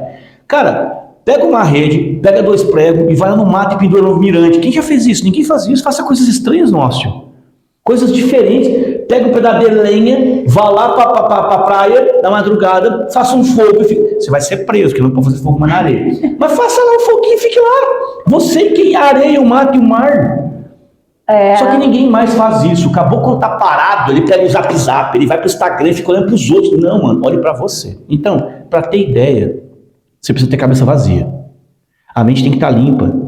Cara, pega uma rede, pega 2 pregos e vai lá no mato e pendura no mirante. Quem já fez isso? Ninguém faz isso. Faça coisas estranhas no ócio. Coisas diferentes. Pega um pedaço de lenha, vá lá pra praia, na madrugada, faça um fogo. Você vai ser preso, porque não pode fazer fogo mais na areia. Mas faça lá um foguinho e fique lá. Você que é a areia, o mato e o mar. Só que ninguém mais faz isso. O caboclo tá parado, ele pega o zap, ele vai pro Instagram e fica olhando pros outros. Não, mano, olhe pra você. Então, pra ter ideia, você precisa ter cabeça vazia. A mente tem que estar limpa.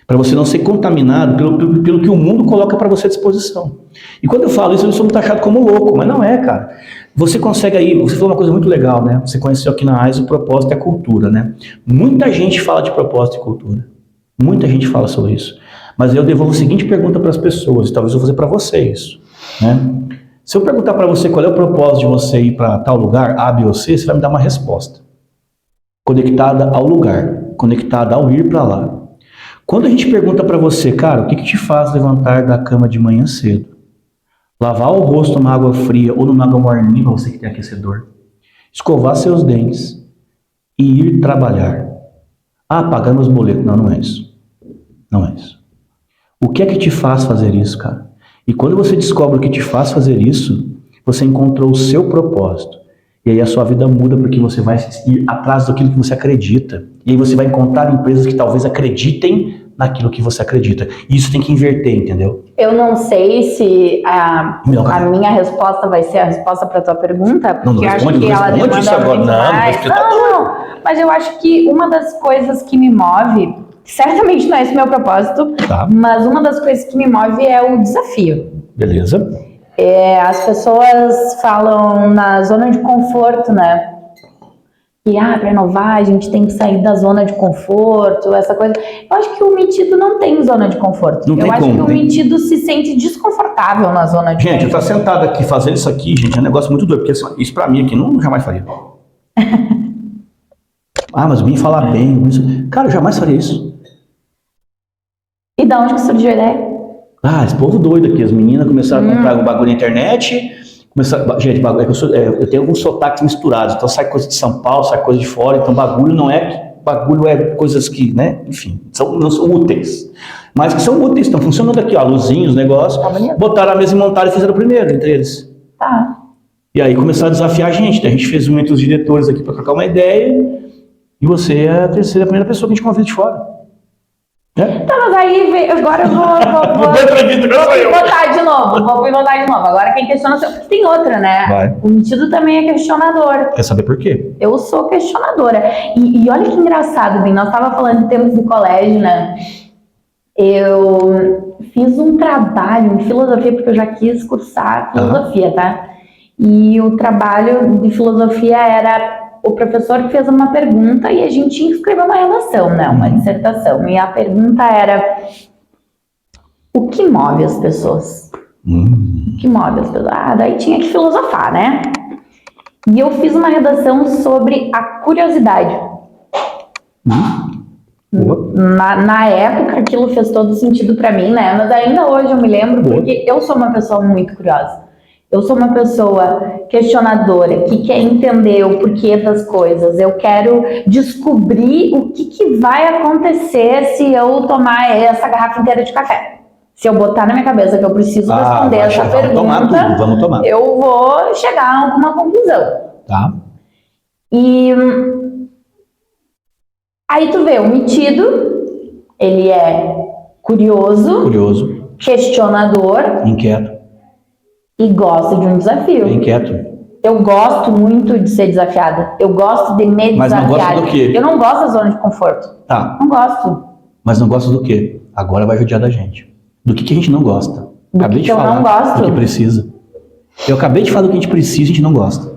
Para você não ser contaminado pelo que o mundo coloca para você à disposição. E quando eu falo isso, eu sou taxado como louco, mas não é, cara. Você consegue aí, você falou uma coisa muito legal, né? Você conheceu aqui na AIS o propósito e a cultura, né? Muita gente fala de propósito e cultura. Muita gente fala sobre isso. Mas eu devolvo a seguinte pergunta para as pessoas, e talvez eu vou fazer para você isso, né? Se eu perguntar para você qual é o propósito de você ir para tal lugar, A, B ou C, você vai me dar uma resposta. Conectada ao lugar, conectada ao ir para lá. Quando a gente pergunta para você, cara, o que te faz levantar da cama de manhã cedo? Lavar o rosto numa água fria ou numa água morninha, você que tem aquecedor. Escovar seus dentes e ir trabalhar. Ah, pagar meus boletos. Não, não é isso. Não é isso. O que é que te faz fazer isso, cara? E quando você descobre o que te faz fazer isso, você encontrou o seu propósito. E aí a sua vida muda porque você vai ir atrás daquilo que você acredita. E aí você vai encontrar empresas que talvez acreditem naquilo que você acredita. E isso tem que inverter, entendeu? Eu não sei se a minha resposta vai ser a resposta para a tua pergunta, porque eu acho que ela demanda muito mais. Não. Mas eu acho que uma das coisas que me move, certamente não é esse o meu propósito, mas uma das coisas que me move é o desafio. Beleza. As pessoas falam na zona de conforto, né? E para inovar a gente tem que sair da zona de conforto, essa coisa. Eu acho que o metido não tem zona de conforto. Eu acho que o metido se sente desconfortável na zona de conforto. Gente, eu tô sentado aqui fazendo isso aqui, gente, é um negócio muito doido, porque isso pra mim aqui não jamais faria. Mas bem falar bem, cara, eu jamais faria isso. E da onde que surgiu a ideia? Esse povo doido aqui, as meninas começaram a comprar o bagulho na internet. Gente, eu tenho alguns sotaques misturados, então sai coisa de São Paulo, sai coisa de fora, então bagulho é coisas que, né, enfim, não são úteis, mas que são úteis, estão funcionando aqui, ó, luzinhos, negócio, botaram a mesa e montaram e fizeram o primeiro entre eles. E aí começaram a desafiar a gente fez um entre os diretores aqui para trocar uma ideia, e você é a primeira pessoa que a gente convida de fora. Mas aí agora eu vou pivotar de novo. Agora quem questiona tem outra, né? Vai. O metido também é questionador. Quer saber por quê? Eu sou questionadora. E olha que engraçado, bem, nós estávamos falando de tempos de colégio, né? Eu fiz um trabalho de filosofia, porque eu já quis cursar filosofia, tá? E o trabalho de filosofia era o professor que fez uma pergunta e a gente tinha que escrever uma redação, né? Uma dissertação. E a pergunta era: o que move as pessoas? O que move as pessoas? Daí tinha que filosofar, né? E eu fiz uma redação sobre a curiosidade. Na época aquilo fez todo sentido pra mim, né? Mas ainda hoje eu me lembro porque eu sou uma pessoa muito curiosa. Eu sou uma pessoa questionadora, que quer entender o porquê das coisas. Eu quero descobrir o que vai acontecer se eu tomar essa garrafa inteira de café. Se eu botar na minha cabeça que eu preciso responder essa pergunta, vamos tomar. Eu vou chegar a alguma conclusão. Tá. E aí tu vê, o metido, ele é curioso, questionador, inquieto e gosta de um desafio. Inquieto. Eu gosto muito de ser desafiada. Eu gosto de me desafiar. Mas não gosta do quê? Eu não gosto da zona de conforto. Tá. Não gosto. Mas não gosta do quê? Agora vai judiar da gente. Do que a gente não gosta? Acabei de falar não gosto. do que precisa. Eu acabei de falar do que a gente precisa e a gente não gosta.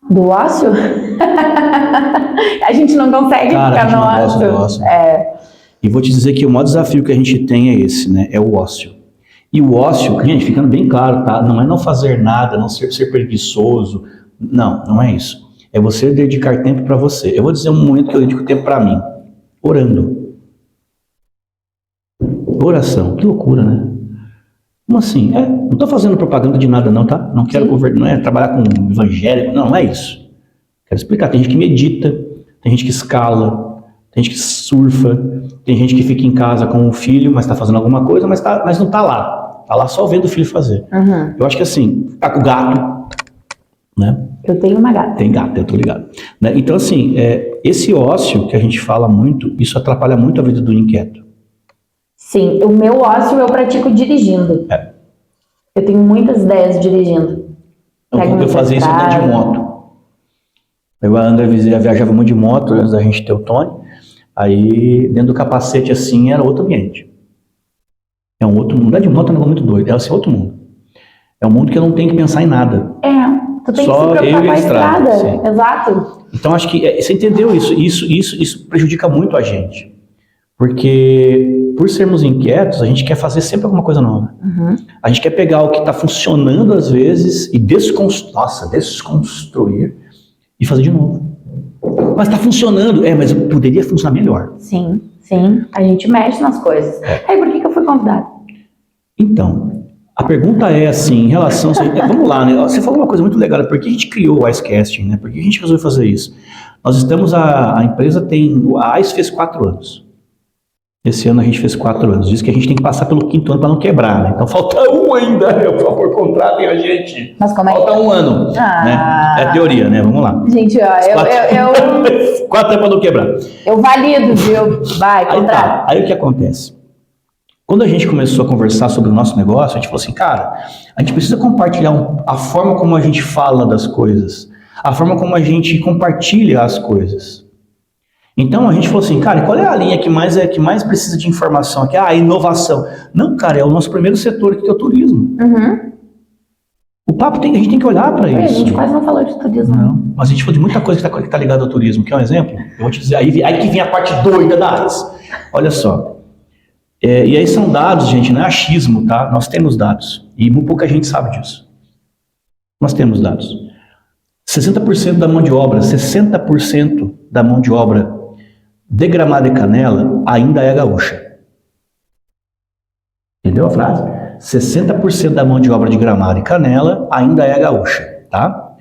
Do ócio? A gente não consegue ficar no ócio. Do ócio. E vou te dizer que o maior desafio que a gente tem é esse, né? É o ócio. E o ócio, gente, ficando bem claro, tá? Não é não fazer nada, não ser preguiçoso. Não é isso. É você dedicar tempo para você. Eu vou dizer um momento que eu dedico tempo para mim. Orando. Oração. Que loucura, né? Como assim? Não estou fazendo propaganda de nada não, tá? Não quero não é trabalhar com evangélico, não é isso. Quero explicar. Tem gente que medita, tem gente que escala, tem gente que surfa, tem gente que fica em casa com o filho, mas está fazendo alguma coisa, mas não está lá. Está lá só vendo o filho fazer. Eu acho que assim, tá com o gato, né? Eu tenho uma gata. Tem gato, eu tô ligado. Né? Então assim, esse ócio que a gente fala muito, isso atrapalha muito a vida do inquieto. Sim, o meu ócio eu pratico dirigindo. Eu tenho muitas ideias dirigindo. Eu fazia isso andando de moto. Eu viajava muito de moto antes da gente ter o Tony. Aí, dentro do capacete, assim, era outro ambiente. É um outro mundo. Andar de moto é um negócio muito doido. É assim, outro mundo. É um mundo que eu não tenho que pensar em nada. Tu tem Só que se preocupar eu e com a a estrada. estrada. Exato. Então, acho que você entendeu isso. Isso prejudica muito a gente. Porque, por sermos inquietos, a gente quer fazer sempre alguma coisa nova. A gente quer pegar o que está funcionando às vezes e desconstruir e fazer de novo. Mas está funcionando. Mas poderia funcionar melhor. Sim. A gente mexe nas coisas. Aí, por que eu fui convidada? Então, a pergunta é assim, em relação... Vamos lá, né? Você falou uma coisa muito legal. Por que a gente criou o Icecasting, né? Por que a gente resolveu fazer isso? Nós estamos... A empresa tem... A ICE fez 4 anos. Esse ano a gente fez 4 anos. Diz que a gente tem que passar pelo 5º ano para não quebrar, né? Então falta 1 ainda. Por favor, contratem a gente. Mas como falta 1 ano. Né? É teoria, né? Vamos lá. Gente, ó, 4 anos para não quebrar. Eu valido, viu? Vai, contrata. Aí o que acontece? Quando a gente começou a conversar sobre o nosso negócio, a gente falou assim, cara, a gente precisa compartilhar a forma como a gente fala das coisas, a forma como a gente compartilha as coisas. Então a gente falou assim, cara, qual é a linha que mais precisa de informação aqui? A inovação. Não, cara, é o nosso primeiro setor aqui, que é o turismo. O papo a gente tem que olhar para isso. A gente quase não falou de turismo. Não, mas a gente falou de muita coisa que está ligada ao turismo. Quer um exemplo? Eu vou te dizer, aí que vem a parte doida da AIS. Olha só. E aí são dados, gente, não é achismo, tá? Nós temos dados. E muito pouca gente sabe disso. Nós temos dados. 60% da mão de obra, 60% da mão de obra de Gramado e Canela ainda é gaúcha. Entendeu a frase? 60% da mão de obra de Gramado e Canela ainda é gaúcha, tá?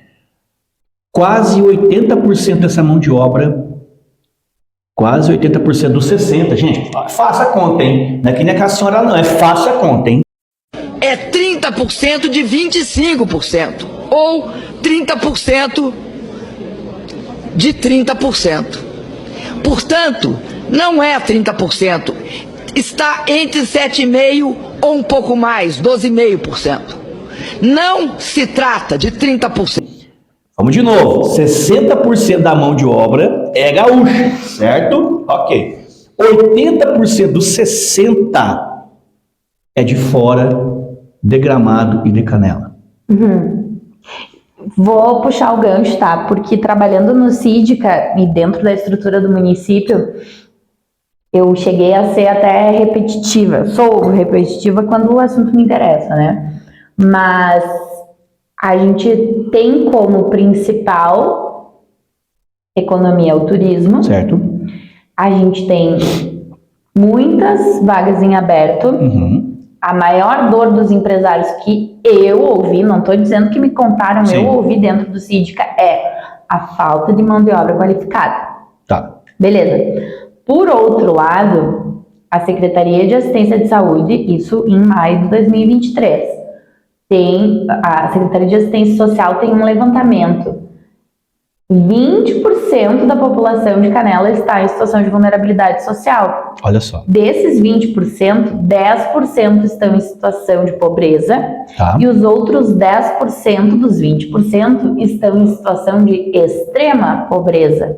Quase 80% dessa mão de obra, quase 80% dos 60%, gente, faça a conta, hein? Não é que nem a senhora não, faça a conta, hein? É 30% de 25%, ou 30% de 30%. Portanto, não é 30%, está entre 7,5% ou um pouco mais, 12,5%. Não se trata de 30%. Vamos de novo, 60% da mão de obra é gaúcha, certo? Ok. 80% dos 60% é de Fora, de Gramado e de Canela. Vou puxar o gancho, tá? Porque trabalhando no Sídica e dentro da estrutura do município, eu cheguei a ser até repetitiva. Sou repetitiva quando o assunto me interessa, né? Mas a gente tem como principal economia o turismo. Certo. A gente tem muitas vagas em aberto. A maior dor dos empresários que eu ouvi, não estou dizendo que me contaram, Sim. eu ouvi dentro do Sídica, é a falta de mão de obra qualificada. Tá. Beleza. Por outro lado, a Secretaria de Assistência de Saúde, isso em maio de 2023, a Secretaria de Assistência Social tem um levantamento. 20% da população de Canela está em situação de vulnerabilidade social. Olha só. Desses 20%, 10% estão em situação de pobreza, Tá. e os outros 10% dos 20% estão em situação de extrema pobreza.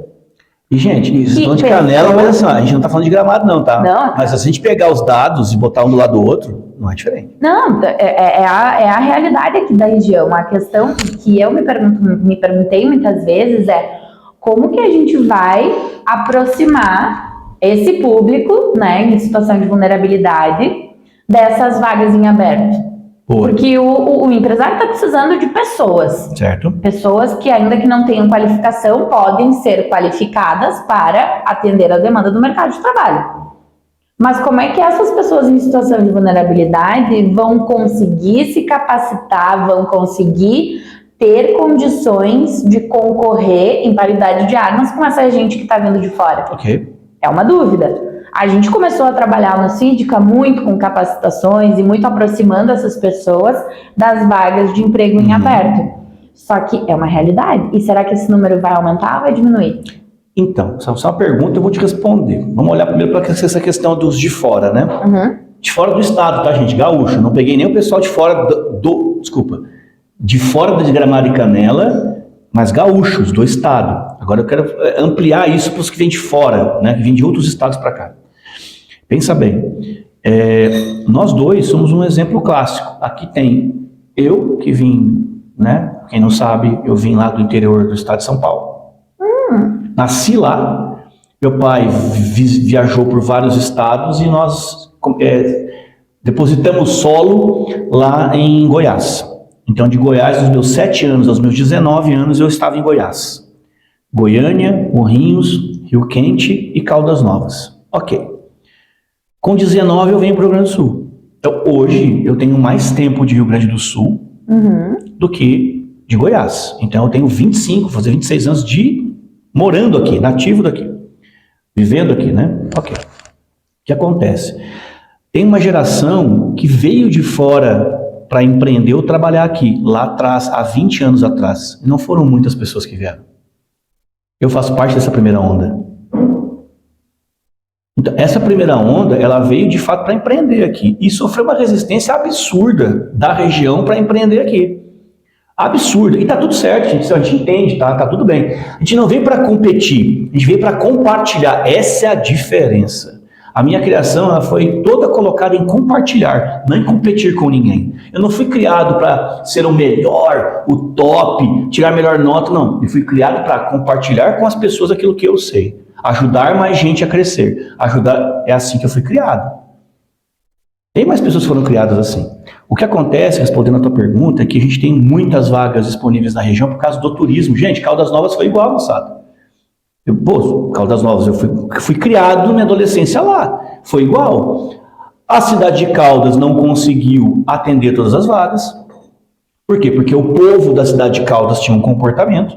E, gente, vocês Que estão de Canela, pessoa- mas assim, a gente não tá falando de Gramado, não, tá? Não. Mas se a gente pegar os dados e botar um do lado do outro, não é diferente. Não, é a realidade aqui da região. A questão que eu me perguntei muitas vezes é como que a gente vai aproximar esse público, né, em situação de vulnerabilidade, dessas vagas em aberto. Porque o empresário está precisando de pessoas. Certo. Pessoas que, ainda que não tenham qualificação, podem ser qualificadas para atender a demanda do mercado de trabalho. Mas como é que essas pessoas em situação de vulnerabilidade vão conseguir se capacitar, vão conseguir ter condições de concorrer em paridade de armas com essa gente que está vindo de fora? Ok. É uma dúvida. A gente começou a trabalhar no Sídica muito com capacitações e muito aproximando essas pessoas das vagas de emprego em aberto. Só que é uma realidade. E será que esse número vai aumentar ou vai diminuir? Então, só uma pergunta, eu vou te responder. Vamos olhar primeiro para essa questão dos de fora, né? De fora do estado, tá, gente? Gaúcho. Não peguei nem o pessoal de fora desculpa. De fora de Gramado e Canela, mas gaúchos do estado. Agora eu quero ampliar isso para os que vêm de fora, né? Que vêm de outros estados para cá. Pensa bem. Nós dois somos um exemplo clássico. Aqui tem eu que vim, né? Quem não sabe, eu vim lá do interior do estado de São Paulo. Nasci lá, meu pai viajou por vários estados e nós depositamos solo lá em Goiás. Então, de Goiás, dos meus 7 anos aos meus 19 anos, eu estava em Goiás. Goiânia, Morrinhos, Rio Quente e Caldas Novas. Ok. Com 19, eu venho para o Rio Grande do Sul. Então, hoje, eu tenho mais tempo de Rio Grande do Sul do que de Goiás. Então, eu tenho 25, vou fazer 26 anos morando aqui, nativo daqui, vivendo aqui, né? Ok. O que acontece? Tem uma geração que veio de fora para empreender ou trabalhar aqui, lá atrás, há 20 anos atrás. E não foram muitas pessoas que vieram. Eu faço parte dessa primeira onda. Então, essa primeira onda, ela veio de fato para empreender aqui. E sofreu uma resistência absurda da região para empreender aqui. Absurdo. E tá tudo certo, gente. A gente entende, tá tudo bem. A gente não veio para competir, a gente veio para compartilhar. Essa é a diferença. A minha criação ela foi toda colocada em compartilhar, não em competir com ninguém. Eu não fui criado para ser o melhor, o top, tirar a melhor nota, não. Eu fui criado para compartilhar com as pessoas aquilo que eu sei. Ajudar mais gente a crescer. Ajudar, é assim que eu fui criado. Tem mais pessoas que foram criadas assim. O que acontece, respondendo a tua pergunta, é que a gente tem muitas vagas disponíveis na região por causa do turismo. Gente, Caldas Novas foi igual, moçada. Caldas Novas, eu fui criado na minha adolescência lá. Foi igual. A cidade de Caldas não conseguiu atender todas as vagas. Por quê? Porque o povo da cidade de Caldas tinha um comportamento.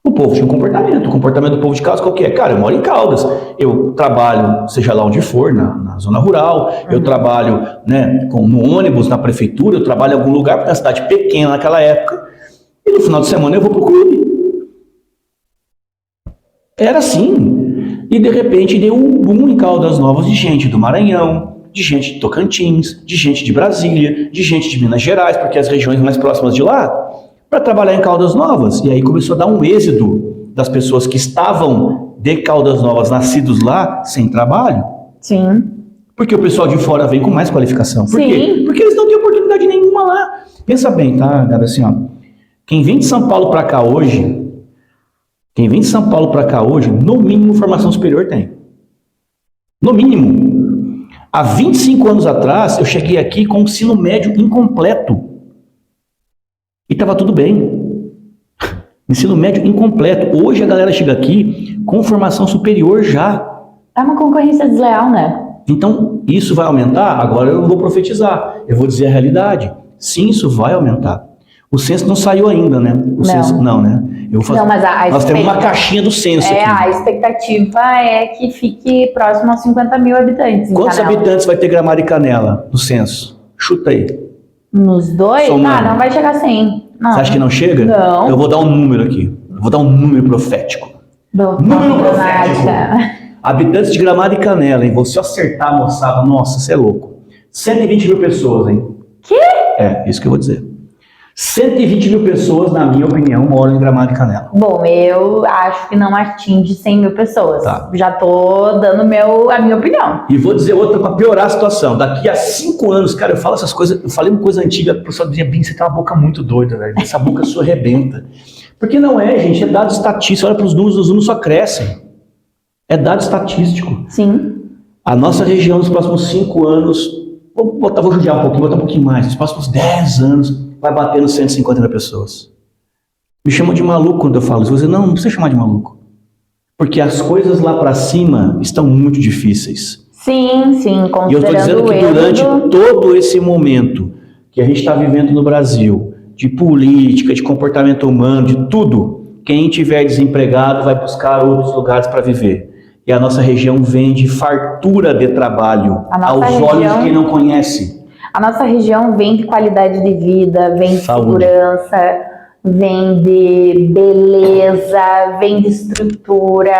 O povo tinha um comportamento. O comportamento do povo de Caldas qual que é? Cara, eu moro em Caldas. Eu trabalho, seja lá onde for, na zona rural. Eu trabalho, né, no ônibus, na prefeitura. Eu trabalho em algum lugar, porque é uma cidade pequena naquela época. E no final de semana eu vou pro clube. Era assim. E de repente deu um boom em Caldas Novas de gente do Maranhão, de gente de Tocantins, de gente de Brasília, de gente de Minas Gerais, porque as regiões mais próximas de lá, para trabalhar em Caldas Novas. E aí começou a dar um êxodo das pessoas que estavam de Caldas Novas, nascidos lá, sem trabalho. Sim. Porque o pessoal de fora vem com mais qualificação. Por Sim. quê? Porque eles não têm oportunidade nenhuma lá. Pensa bem, tá, galera? Assim, ó. Quem vem de São Paulo para cá hoje, no mínimo formação superior tem. No mínimo. Há 25 anos atrás, eu cheguei aqui com o ensino médio incompleto. E estava tudo bem. Ensino médio incompleto. Hoje a galera chega aqui com formação superior já. É uma concorrência desleal, né? Então, isso vai aumentar? Agora eu não vou profetizar. Eu vou dizer a realidade. Sim, isso vai aumentar. O censo não saiu ainda, né? Censo, não, né? Eu vou fazer, não, mas nós temos uma caixinha do censo aqui. A expectativa é que fique próximo aos 50 mil habitantes. Quantos habitantes vai ter Gramado e Canela no censo? Chuta aí. Nos dois? Somando. Não vai chegar a 100. Não. Você acha que não chega? Não. Eu vou dar um número aqui. Eu vou dar um número profético. Número profético. Habitantes de Gramado e Canela, hein? Você acertar, moçada, nossa, você é louco. 120 mil pessoas, hein? Que? É, isso que eu vou dizer. 120 mil pessoas, na minha opinião, moram em Gramado e Canela. Bom, eu acho que não atinge 100 mil pessoas. Tá. Já tô dando a minha opinião. E vou dizer outra para piorar a situação. Daqui a 5 anos, cara, eu falo essas coisas, eu falei uma coisa antiga, o pessoal dizia, Bim, você tem uma boca muito doida, velho. Essa boca sua arrebenta. Porque não é, gente, é dado estatístico. Olha para os números só crescem. É dado estatístico. Sim. A nossa região nos próximos 5 anos, vou judiar um pouquinho, botar um pouquinho mais, nos próximos 10 anos, vai bater nos 150 mil pessoas. Me chamam de maluco quando eu falo isso. Você não precisa chamar de maluco. Porque as coisas lá para cima estão muito difíceis. Sim, considerando e eu estou dizendo que durante todo esse momento que a gente está vivendo no Brasil, de política, de comportamento humano, de tudo, quem tiver desempregado vai buscar outros lugares para viver. E a nossa região vende fartura de trabalho aos olhos de quem não conhece. A nossa região vende qualidade de vida, vende saúde, segurança, vende beleza, vende estrutura,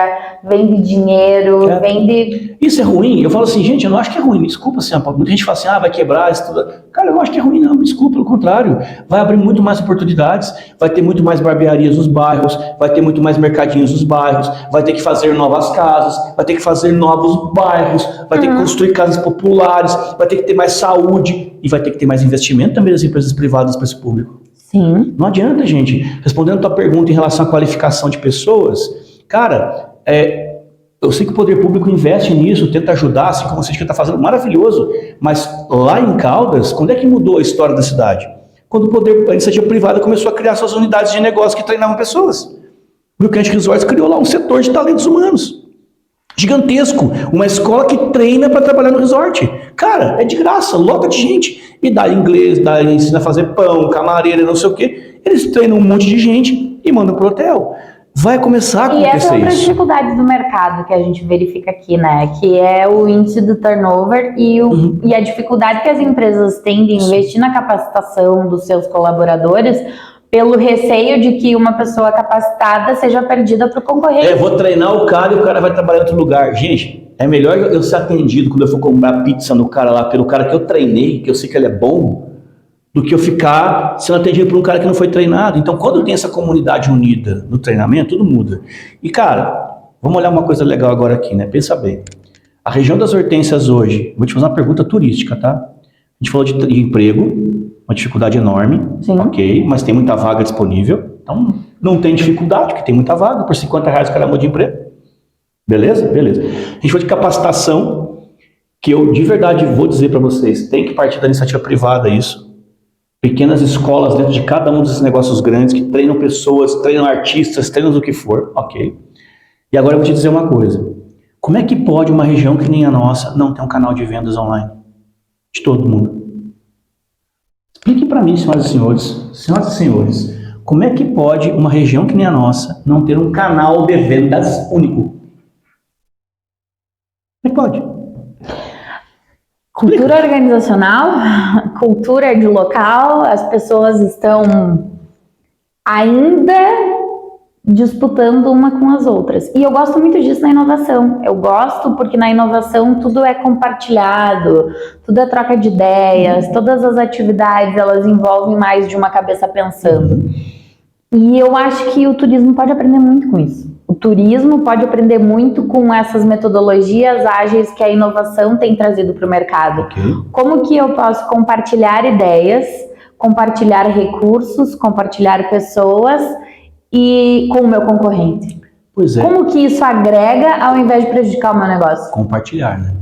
vende dinheiro, vende... Isso é ruim? Eu falo assim, gente, eu não acho que é ruim, me desculpa, assim, muita gente fala assim, vai quebrar, isso tudo. Cara, eu não acho que é ruim não, me desculpa, pelo contrário, vai abrir muito mais oportunidades, vai ter muito mais barbearias nos bairros, vai ter muito mais mercadinhos nos bairros, vai ter que fazer novas casas, vai ter que fazer novos bairros, vai ter que construir casas populares, vai ter que ter mais saúde e vai ter que ter mais investimento também das empresas privadas para esse público. Sim. Não adianta, gente. Respondendo a tua pergunta em relação à qualificação de pessoas, cara, eu sei que o poder público investe nisso, tenta ajudar, assim como você está fazendo, maravilhoso. Mas lá em Caldas, quando é que mudou a história da cidade? Quando a iniciativa privada começou a criar suas unidades de negócio que treinavam pessoas. O Rio Resorts criou lá um setor de talentos humanos. Gigantesco. Uma escola que treina para trabalhar no resort. Cara, é de graça, lota de gente. E dá inglês, ensina a fazer pão, camareira, não sei o quê. Eles treinam um monte de gente e mandam pro hotel. Vai começar a acontecer isso. E essa é outra dificuldade do mercado que a gente verifica aqui, né? Que é o índice do turnover e a dificuldade que as empresas têm de investir na capacitação dos seus colaboradores pelo receio de que uma pessoa capacitada seja perdida para o concorrente. Vou treinar o cara e o cara vai trabalhar em outro lugar. Gente, é melhor eu ser atendido quando eu for comprar pizza no cara lá, pelo cara que eu treinei, que eu sei que ele é bom, do que eu ficar sendo atendido por um cara que não foi treinado. Então, quando tem essa comunidade unida no treinamento, tudo muda. E, cara, vamos olhar uma coisa legal agora aqui, né? Pensa bem. A região das Hortênsias hoje, vou te fazer uma pergunta turística, tá? A gente falou de emprego, uma dificuldade enorme, sim, ok, mas tem muita vaga disponível, então não tem dificuldade, porque tem muita vaga, por R$50 o cara muda de emprego. Beleza? Beleza. A gente falou de capacitação, que eu de verdade vou dizer para vocês, tem que partir da iniciativa privada isso. Pequenas escolas dentro de cada um desses negócios grandes que treinam pessoas, treinam artistas, treinam o que for, ok. E agora eu vou te dizer uma coisa. Como é que pode uma região que nem a nossa não ter um canal de vendas online? De todo mundo. Expliquem para mim, senhoras e senhores, como é que pode uma região que nem a nossa não ter um canal de vendas único? Como é que pode? Cultura organizacional, cultura de local, as pessoas estão ainda disputando uma com as outras. E eu gosto muito disso na inovação. Eu gosto porque na inovação tudo é compartilhado, tudo é troca de ideias, todas as atividades elas envolvem mais de uma cabeça pensando. E eu acho que o turismo pode aprender muito com isso. O turismo pode aprender muito com essas metodologias ágeis que a inovação tem trazido para o mercado. Ok. Como que eu posso compartilhar ideias, compartilhar recursos, compartilhar pessoas e com o meu concorrente? Pois é. Como que isso agrega ao invés de prejudicar o meu negócio? Compartilhar, né?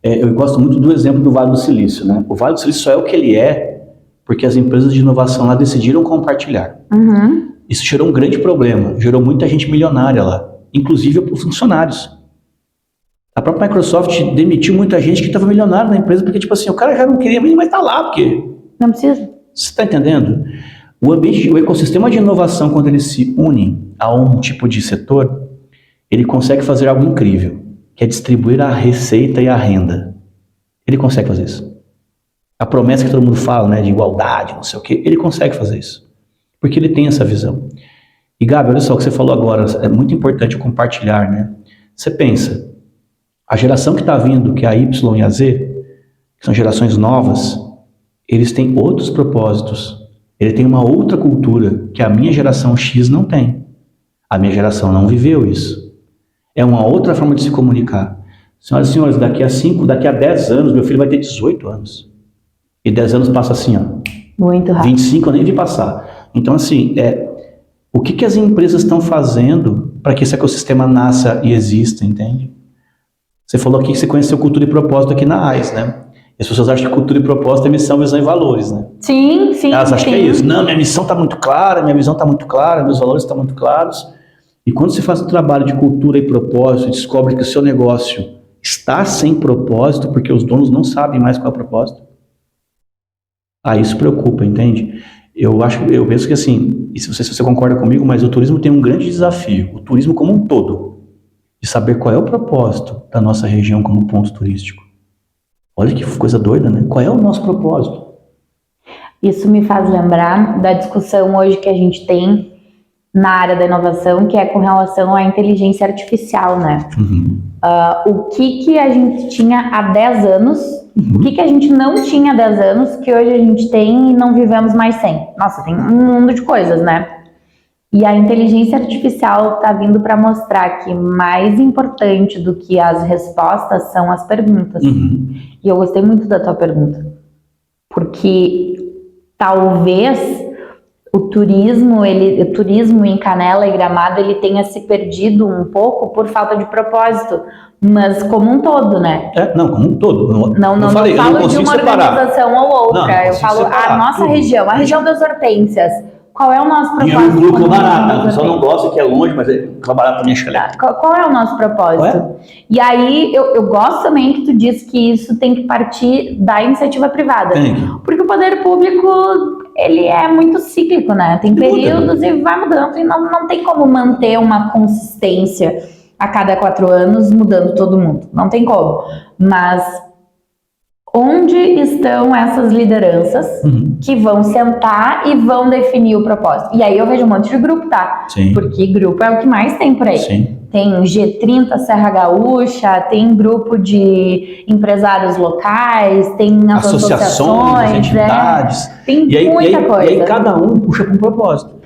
Eu gosto muito do exemplo do Vale do Silício, né? O Vale do Silício só é o que ele é porque as empresas de inovação lá decidiram compartilhar. Uhum. Isso gerou um grande problema, gerou muita gente milionária lá, inclusive os funcionários. A própria Microsoft demitiu muita gente que estava milionária na empresa, porque tipo assim, o cara já não queria, mas tá lá, porque... Não precisa. Você está entendendo? O ecossistema de inovação, quando ele se une a um tipo de setor, ele consegue fazer algo incrível, que é distribuir a receita e a renda. Ele consegue fazer isso. A promessa que todo mundo fala, né, de igualdade, não sei o quê, ele consegue fazer isso. Porque ele tem essa visão. E Gabi, olha só o que você falou agora, é muito importante compartilhar, né? Você pensa, a geração que está vindo, que é a Y e a Z, que são gerações novas, eles têm outros propósitos. Ele tem uma outra cultura que a minha geração X não tem. A minha geração não viveu isso. É uma outra forma de se comunicar. Senhoras e senhores, daqui a 10 anos, meu filho vai ter 18 anos. E 10 anos passa assim, ó. Muito rápido. 25 eu nem vi passar. Então, assim, o que as empresas estão fazendo para que esse ecossistema nasça e exista, entende? Você falou aqui que você conheceu cultura e propósito aqui na AIS, né? E as pessoas acham que cultura e propósito é missão, visão e valores, né? Sim, sim. Elas acham que é isso. Não, minha missão está muito clara, minha visão está muito clara, meus valores estão muito claros. E quando você faz um trabalho de cultura e propósito e descobre que o seu negócio está sem propósito, porque os donos não sabem mais qual é o propósito, aí isso preocupa, entende? Eu penso que assim, e não sei se você concorda comigo, mas o turismo tem um grande desafio, o turismo como um todo, de saber qual é o propósito da nossa região como ponto turístico. Olha que coisa doida, né? Qual é o nosso propósito? Isso me faz lembrar da discussão hoje que a gente tem na área da inovação, que é com relação à inteligência artificial, né? Uhum. O que a gente tinha há 10 anos, Uhum. o que a gente não tinha há 10 anos, que hoje a gente tem e não vivemos mais sem. Nossa, tem um mundo de coisas, né? E a inteligência artificial está vindo para mostrar que mais importante do que as respostas são as perguntas. Uhum. E eu gostei muito da tua pergunta, porque talvez o turismo em Canela e Gramado, ele tenha se perdido um pouco por falta de propósito, mas como um todo, né? Não, como um todo. Não falei, falo eu não de uma separar. organização ou outra, Não eu falo separar, a nossa tudo. região, a região das hortênsias. Qual é o nosso E propósito? o grupo quando barata, nós o pessoal não gosta que é longe, mas aquela barata também acho que é legal. Qual é o nosso propósito? E aí, eu gosto também que tu diz que isso tem que partir da iniciativa privada. Tem. Porque o poder público, ele é muito cíclico, né? Tem períodos e vai mudando, e não tem como manter uma consistência a cada 4 anos, mudando todo mundo. Não tem como. Mas onde estão essas lideranças que vão sentar e vão definir o propósito? E aí eu vejo um monte de grupo, tá? Sim. Porque grupo é o que mais tem por aí. Sim. Tem G30 Serra Gaúcha, tem grupo de empresários locais, tem as associações, entidades. Tem muita coisa. E aí cada um puxa para um propósito.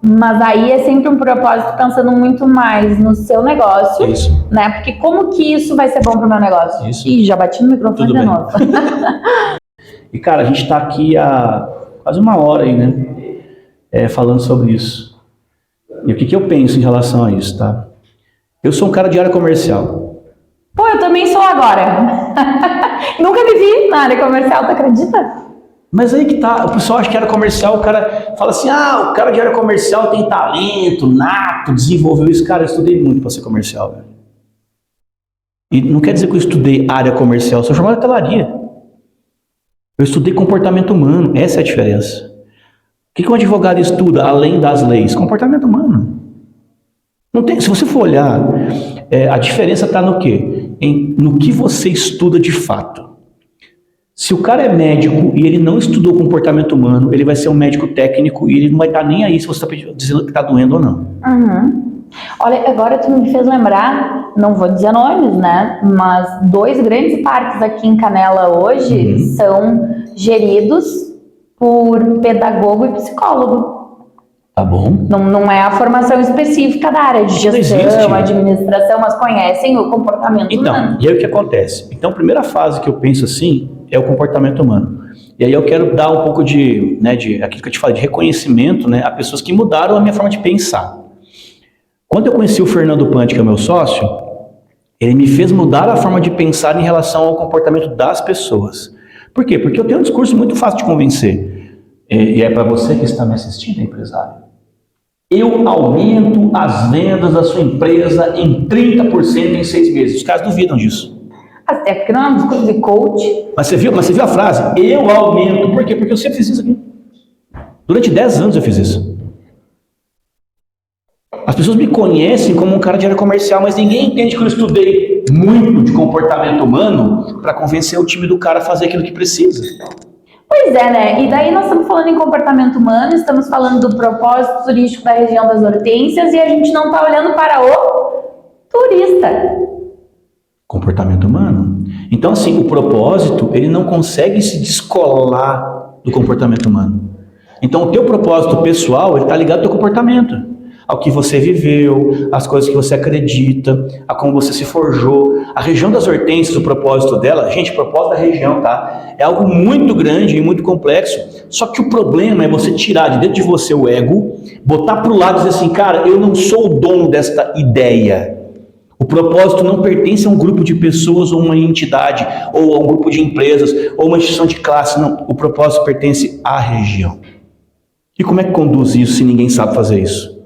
Mas aí é sempre um propósito pensando muito mais no seu negócio, Isso. né? Porque como que isso vai ser bom pro meu negócio? Isso. Ih, já bati no microfone Tudo de bem. novo. E cara, a gente está aqui há quase 1 hora aí, né? Falando sobre isso. E o que eu penso em relação a isso, tá? Eu sou um cara de área comercial. Pô, eu também sou agora. Nunca me vi na área comercial, tu acredita? Mas aí que tá, o pessoal acha que área comercial, o cara fala assim, o cara de área comercial tem talento, nato, desenvolveu isso. Cara, eu estudei muito para ser comercial, velho. E não quer dizer que eu estudei área comercial, eu sou formado em hotelaria. Eu estudei comportamento humano, essa é a diferença. O que um advogado estuda além das leis? Comportamento humano. Não tem, se você for olhar, a diferença está no quê? No que você estuda de fato. Se o cara é médico e ele não estudou comportamento humano, ele vai ser um médico técnico e ele não vai estar nem aí se você está dizendo que está doendo ou não. Uhum. Olha, agora tu me fez lembrar, não vou dizer nomes, né? Mas 2 grandes parques aqui em Canela hoje são geridos por pedagogo e psicólogo. Tá bom. Não é a formação específica da área de gestão, administração, mas conhecem o comportamento humano. Então, e aí o que acontece? Então, a primeira fase que eu penso assim é o comportamento humano. E aí eu quero dar um pouco de aquilo que eu te falei, de reconhecimento, né, a pessoas que mudaram a minha forma de pensar. Quando eu conheci o Fernando Panti, que é o meu sócio, ele me fez mudar a forma de pensar em relação ao comportamento das pessoas. Por quê? Porque eu tenho um discurso muito fácil de convencer. E é para você que está me assistindo, empresário. Eu aumento as vendas da sua empresa em 30% em 6 meses. Os caras duvidam disso. Até porque não é um discurso de coach. Mas você viu a frase? Eu aumento. Por quê? Porque eu sempre fiz isso aqui. Durante 10 anos eu fiz isso. As pessoas me conhecem como um cara de área comercial, mas ninguém entende que eu estudei muito de comportamento humano para convencer o time do cara a fazer aquilo que precisa. Pois é, né? E daí nós estamos falando em comportamento humano, estamos falando do propósito turístico da região das Hortênsias e a gente não está olhando para o turista. Comportamento humano. Então, assim, o propósito, ele não consegue se descolar do comportamento humano. Então, o teu propósito pessoal, ele está ligado ao teu comportamento. Ao que você viveu, às coisas que você acredita, a como você se forjou. A região das Hortênsias, o propósito dela, gente, o propósito da região, tá? É algo muito grande e muito complexo. Só que o problema é você tirar de dentro de você o ego, botar pro lado e dizer assim, cara, eu não sou o dono desta ideia. O propósito não pertence a um grupo de pessoas ou uma entidade, ou a um grupo de empresas, ou uma instituição de classe, não. O propósito pertence à região. E como é que conduz isso se ninguém sabe fazer isso?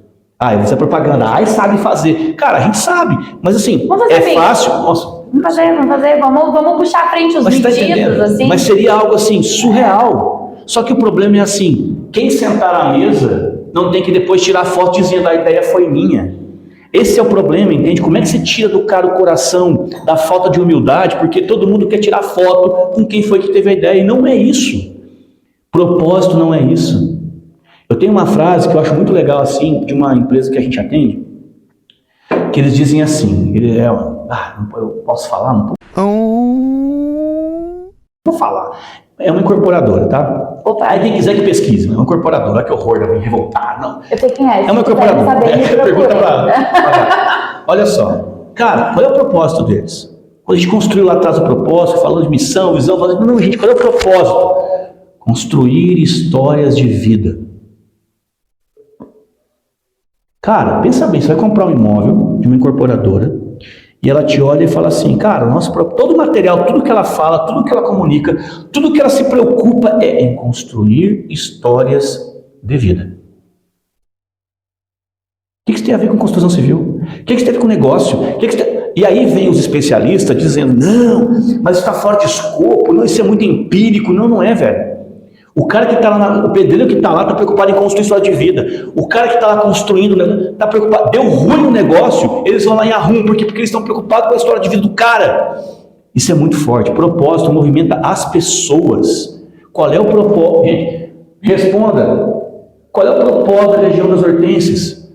Isso é propaganda. Sabe fazer. Cara, a gente sabe. Mas assim, é fácil. Nossa. Vamos fazer. Vamos puxar à frente os medidos, assim. Mas seria algo assim, surreal. Só que o problema é assim, quem sentar à mesa não tem que depois tirar foto dizendo a ideia foi minha. Esse é o problema, entende? Como é que você tira do cara o coração da falta de humildade? Porque todo mundo quer tirar foto com quem foi que teve a ideia. E não é isso. Propósito não é isso. Eu tenho uma frase que eu acho muito legal, assim, de uma empresa que a gente atende, que eles dizem assim, eu posso falar? Não vou falar. É uma incorporadora, tá? Opa. Aí quem quiser que pesquise, é uma incorporadora. Olha que horror, eu vou revoltar, não. Eu sei quem é. É uma incorporadora. Pergunta pra ela. Olha só, cara, qual é o propósito deles? Quando a gente construiu lá atrás o propósito, falando de missão, visão, falando, não, gente, qual é o propósito? Construir histórias de vida. Cara, pensa bem, você vai comprar um imóvel de uma incorporadora e ela te olha e fala assim, cara, todo o material, tudo que ela fala, tudo que ela comunica, tudo que ela se preocupa é em construir histórias de vida. O que isso tem a ver com construção civil? O que isso tem a ver com negócio? E aí vem os especialistas dizendo, não, mas isso está fora de escopo, não, isso é muito empírico. Não é, velho. O cara que está lá, o pedreiro que está lá está preocupado em construir história de vida. O cara que está lá construindo, está preocupado, deu ruim no negócio, eles vão lá e arrumam, porque eles estão preocupados com a história de vida do cara. Isso é muito forte. Propósito movimenta as pessoas. Qual é o propósito? Gente, responda. Qual é o propósito da região das Hortênsias?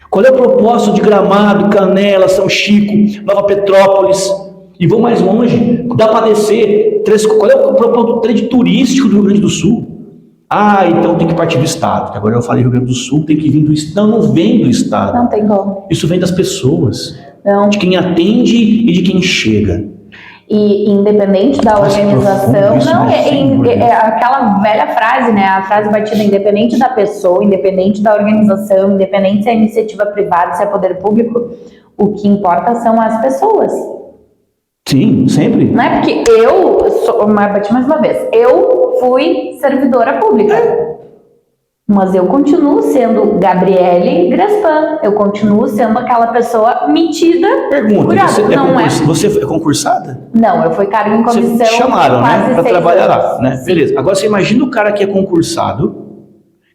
Qual é o propósito de Gramado, Canela, São Chico, Nova Petrópolis? E vou mais longe, dá para descer. Qual é o propósito do trade turístico do Rio Grande do Sul? Então tem que partir do Estado. Agora eu falei Rio Grande do Sul, tem que vir do Estado. Não vem do Estado. Não tem como. Isso vem das pessoas. Não. De quem atende e de quem chega. E independente da organização, é aquela velha frase, né? A frase batida, independente da pessoa, independente da organização, independente se é iniciativa privada, se é poder público, o que importa são as pessoas. Sim, sempre. Não é porque bati mais uma vez, eu fui servidora pública, mas eu continuo sendo Gabriele Grespan, eu continuo sendo aquela pessoa metida. Pergunta, você é concursada? Não, eu fui cargo em comissão. Você chamaram, né, para trabalhar lá, né? Sim. Beleza. Agora você imagina o cara que é concursado,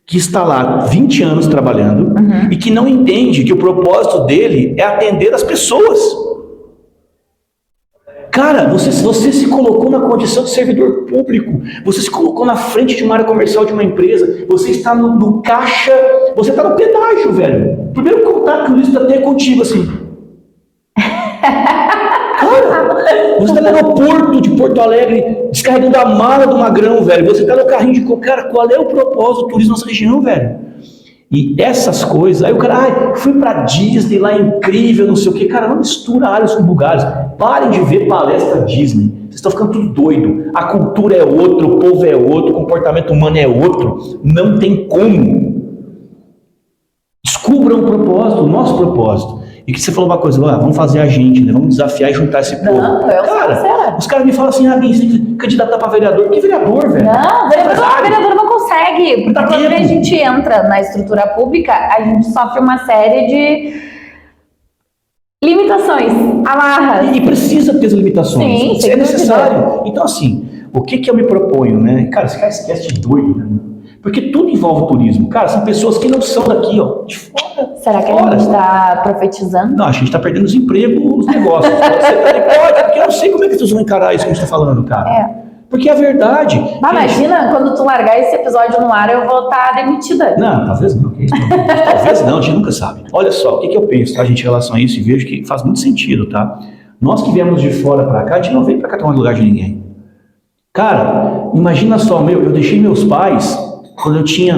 que está lá 20 anos trabalhando e que não entende que o propósito dele é atender as pessoas. Cara, você se colocou na condição de servidor público, você se colocou na frente de uma área comercial de uma empresa, você está no caixa, você está no pedágio, velho. O primeiro contato que o Luiz tem é contigo, assim. Cara, você está no aeroporto de Porto Alegre, descarregando a mala do Magrão, velho. Você está no carrinho de... Cara, qual é o propósito do turismo na nossa região, velho? E essas coisas, aí o cara, fui pra Disney, lá é incrível, não sei o que. Cara, não mistura alhos com bugalhos. Parem de ver palestra Disney. Vocês estão ficando tudo doido. A cultura é outra, o povo é outro, o comportamento humano é outro. Não tem como. Descubram o propósito, o nosso propósito. E que você falou uma coisa, vamos fazer a gente, né? Vamos desafiar e juntar esse povo. Não, eu sou sincera. Os caras me falam assim, você tem que candidatar pra vereador. Que vereador, velho? Não, vereador não consegue. Porque quando a gente entra na estrutura pública, a gente sofre uma série de limitações, amarras. E precisa ter as limitações. Sim, isso é necessário. Então, assim, o que eu me proponho, né? Cara, esse cara esquece de doido, né? Porque tudo envolve turismo. Cara, são pessoas que não são daqui, ó, de fora. Será que a gente está profetizando? Não, a gente está perdendo os empregos, os negócios. Pode, porque eu não sei como é que vocês vão encarar isso que a gente está falando, cara. Porque é a verdade. Imagina, quando tu largar esse episódio no ar, eu vou estar demitida. Não, talvez não. Talvez não, a gente nunca sabe. Olha só, o que eu penso, tá, gente, em relação a isso, e vejo que faz muito sentido, tá? Nós que viemos de fora para cá, a gente não veio para cá tomar lugar de ninguém. Cara, imagina só, eu deixei meus pais quando eu tinha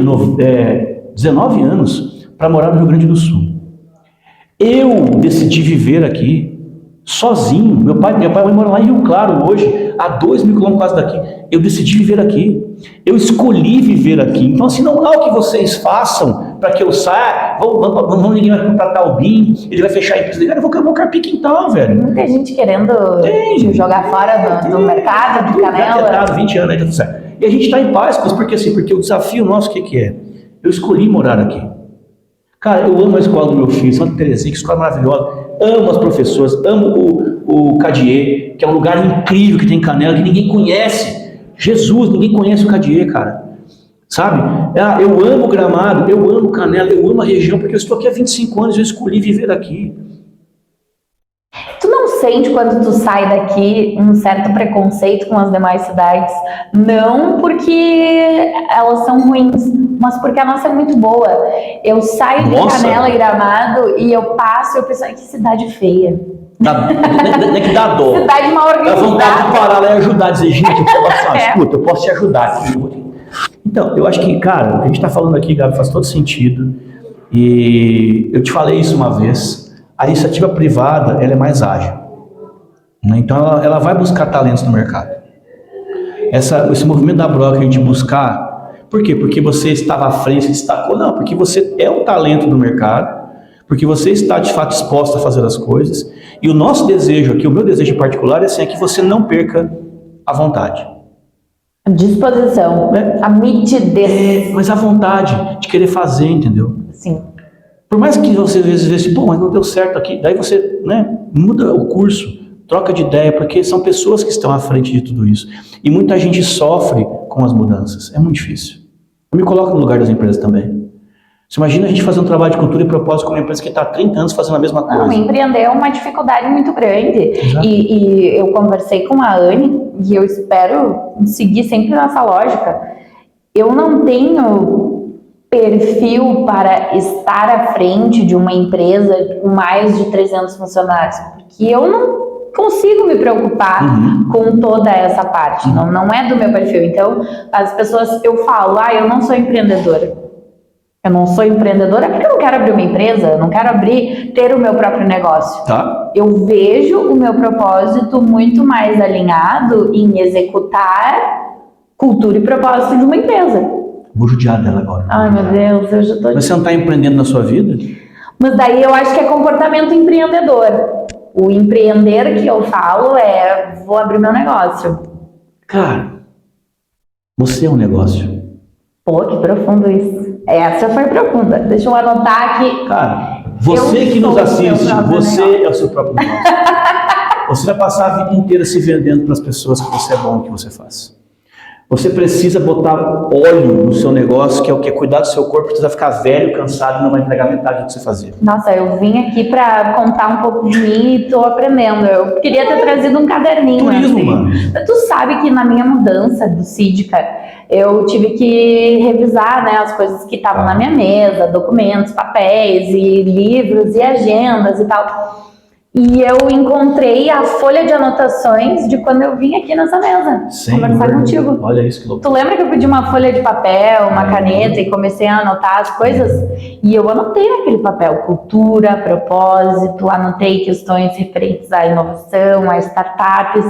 19 anos para morar no Rio Grande do Sul. Eu decidi viver aqui sozinho. Meu pai mora lá em Rio Claro hoje, a 2.000 quilômetros quase daqui. Eu decidi viver aqui. Eu escolhi viver aqui. Então, assim, não há o que vocês façam para que eu saia. Ninguém vai contratar o BIM, ele vai fechar a empresa dele. Eu vou carpir quintal, velho. Muita gente querendo te jogar fora do mercado de Canela. 20 anos aí, tá tudo certo. E a gente está em paz, porque o desafio nosso, o que é? Eu escolhi morar aqui. Cara, eu amo a escola do meu filho, Santa Terezinha, que escola maravilhosa. Amo as professoras, amo o Cadier, que é um lugar incrível que tem em Canela, que ninguém conhece. Jesus, ninguém conhece o Cadier, cara. Sabe? Eu amo Gramado, eu amo Canela, eu amo a região, porque eu estou aqui há 25 anos e eu escolhi viver aqui. Tu não sente quando tu sai daqui um certo preconceito com as demais cidades? Não porque elas são ruins, mas porque a nossa é muito boa. Eu saio de Canela e Gramado e eu passo e eu penso, que cidade feia. Não é que dá dó. Cidade mal organizada. Dá vontade de parar lá e ajudar, dizer, gente, escuta, eu posso te ajudar aqui. Então, eu acho que, cara, o que a gente está falando aqui, Gabi, faz todo sentido. E eu te falei isso uma vez. A iniciativa privada, ela é mais ágil. Né? Então, ela vai buscar talentos no mercado. Esse movimento da Broca, a gente buscar... Por quê? Porque você estava à frente, se destacou? Não, porque você é um talento do mercado, porque você está, de fato, exposto a fazer as coisas. E o nosso desejo aqui, o meu desejo particular, é que você não perca a vontade. A disposição, a nitidez. Mas a vontade de querer fazer, entendeu? Sim. Por mais que você às vezes veja assim, mas não deu certo aqui, daí você muda o curso, troca de ideia, porque são pessoas que estão à frente de tudo isso. E muita gente sofre com as mudanças, é muito difícil. Eu me coloco no lugar das empresas também. Você imagina a gente fazer um trabalho de cultura e propósito com uma empresa que está há 30 anos fazendo a mesma coisa. Não, empreender é uma dificuldade muito grande. E eu conversei com a Anne, e eu espero seguir sempre nessa lógica. Eu não tenho perfil para estar à frente de uma empresa com mais de 300 funcionários, porque eu não consigo me preocupar com toda essa parte, não é do meu perfil. Então, as pessoas, eu falo, eu não sou empreendedora. Eu não sou empreendedora porque eu não quero abrir uma empresa, eu não quero ter o meu próprio negócio. Tá. Eu vejo o meu propósito muito mais alinhado em executar cultura e propósito de uma empresa. Vou judiar dela agora. Ai, meu Deus, eu já tô... Mas você não está empreendendo na sua vida? Mas daí eu acho que é comportamento empreendedor. O empreender que eu falo vou abrir meu negócio. Cara, você é um negócio. Pô, que profundo isso. Essa foi profunda. Deixa eu anotar aqui. Cara, você que nos assiste, você é o seu próprio negócio. Você vai passar a vida inteira se vendendo para as pessoas que você é bom no que você faz. Você precisa botar óleo no seu negócio, que é o que? Cuidar do seu corpo, precisa ficar velho, cansado e não vai entregar metade do que você fazia. Nossa, eu vim aqui para contar um pouco de mim e tô aprendendo. Eu queria ter trazido um caderninho. Turismo, assim. mano. Tu sabe que na minha mudança do Sídica, eu tive que revisar, né, as coisas que estavam na minha mesa, documentos, papéis e livros e agendas e tal. E eu encontrei a folha de anotações de quando eu vim aqui nessa mesa conversar contigo. Olha isso que louco. Tu lembra que eu pedi uma folha de papel, uma caneta e comecei a anotar as coisas? E eu anotei naquele papel cultura, propósito, anotei questões referentes à inovação, a startups.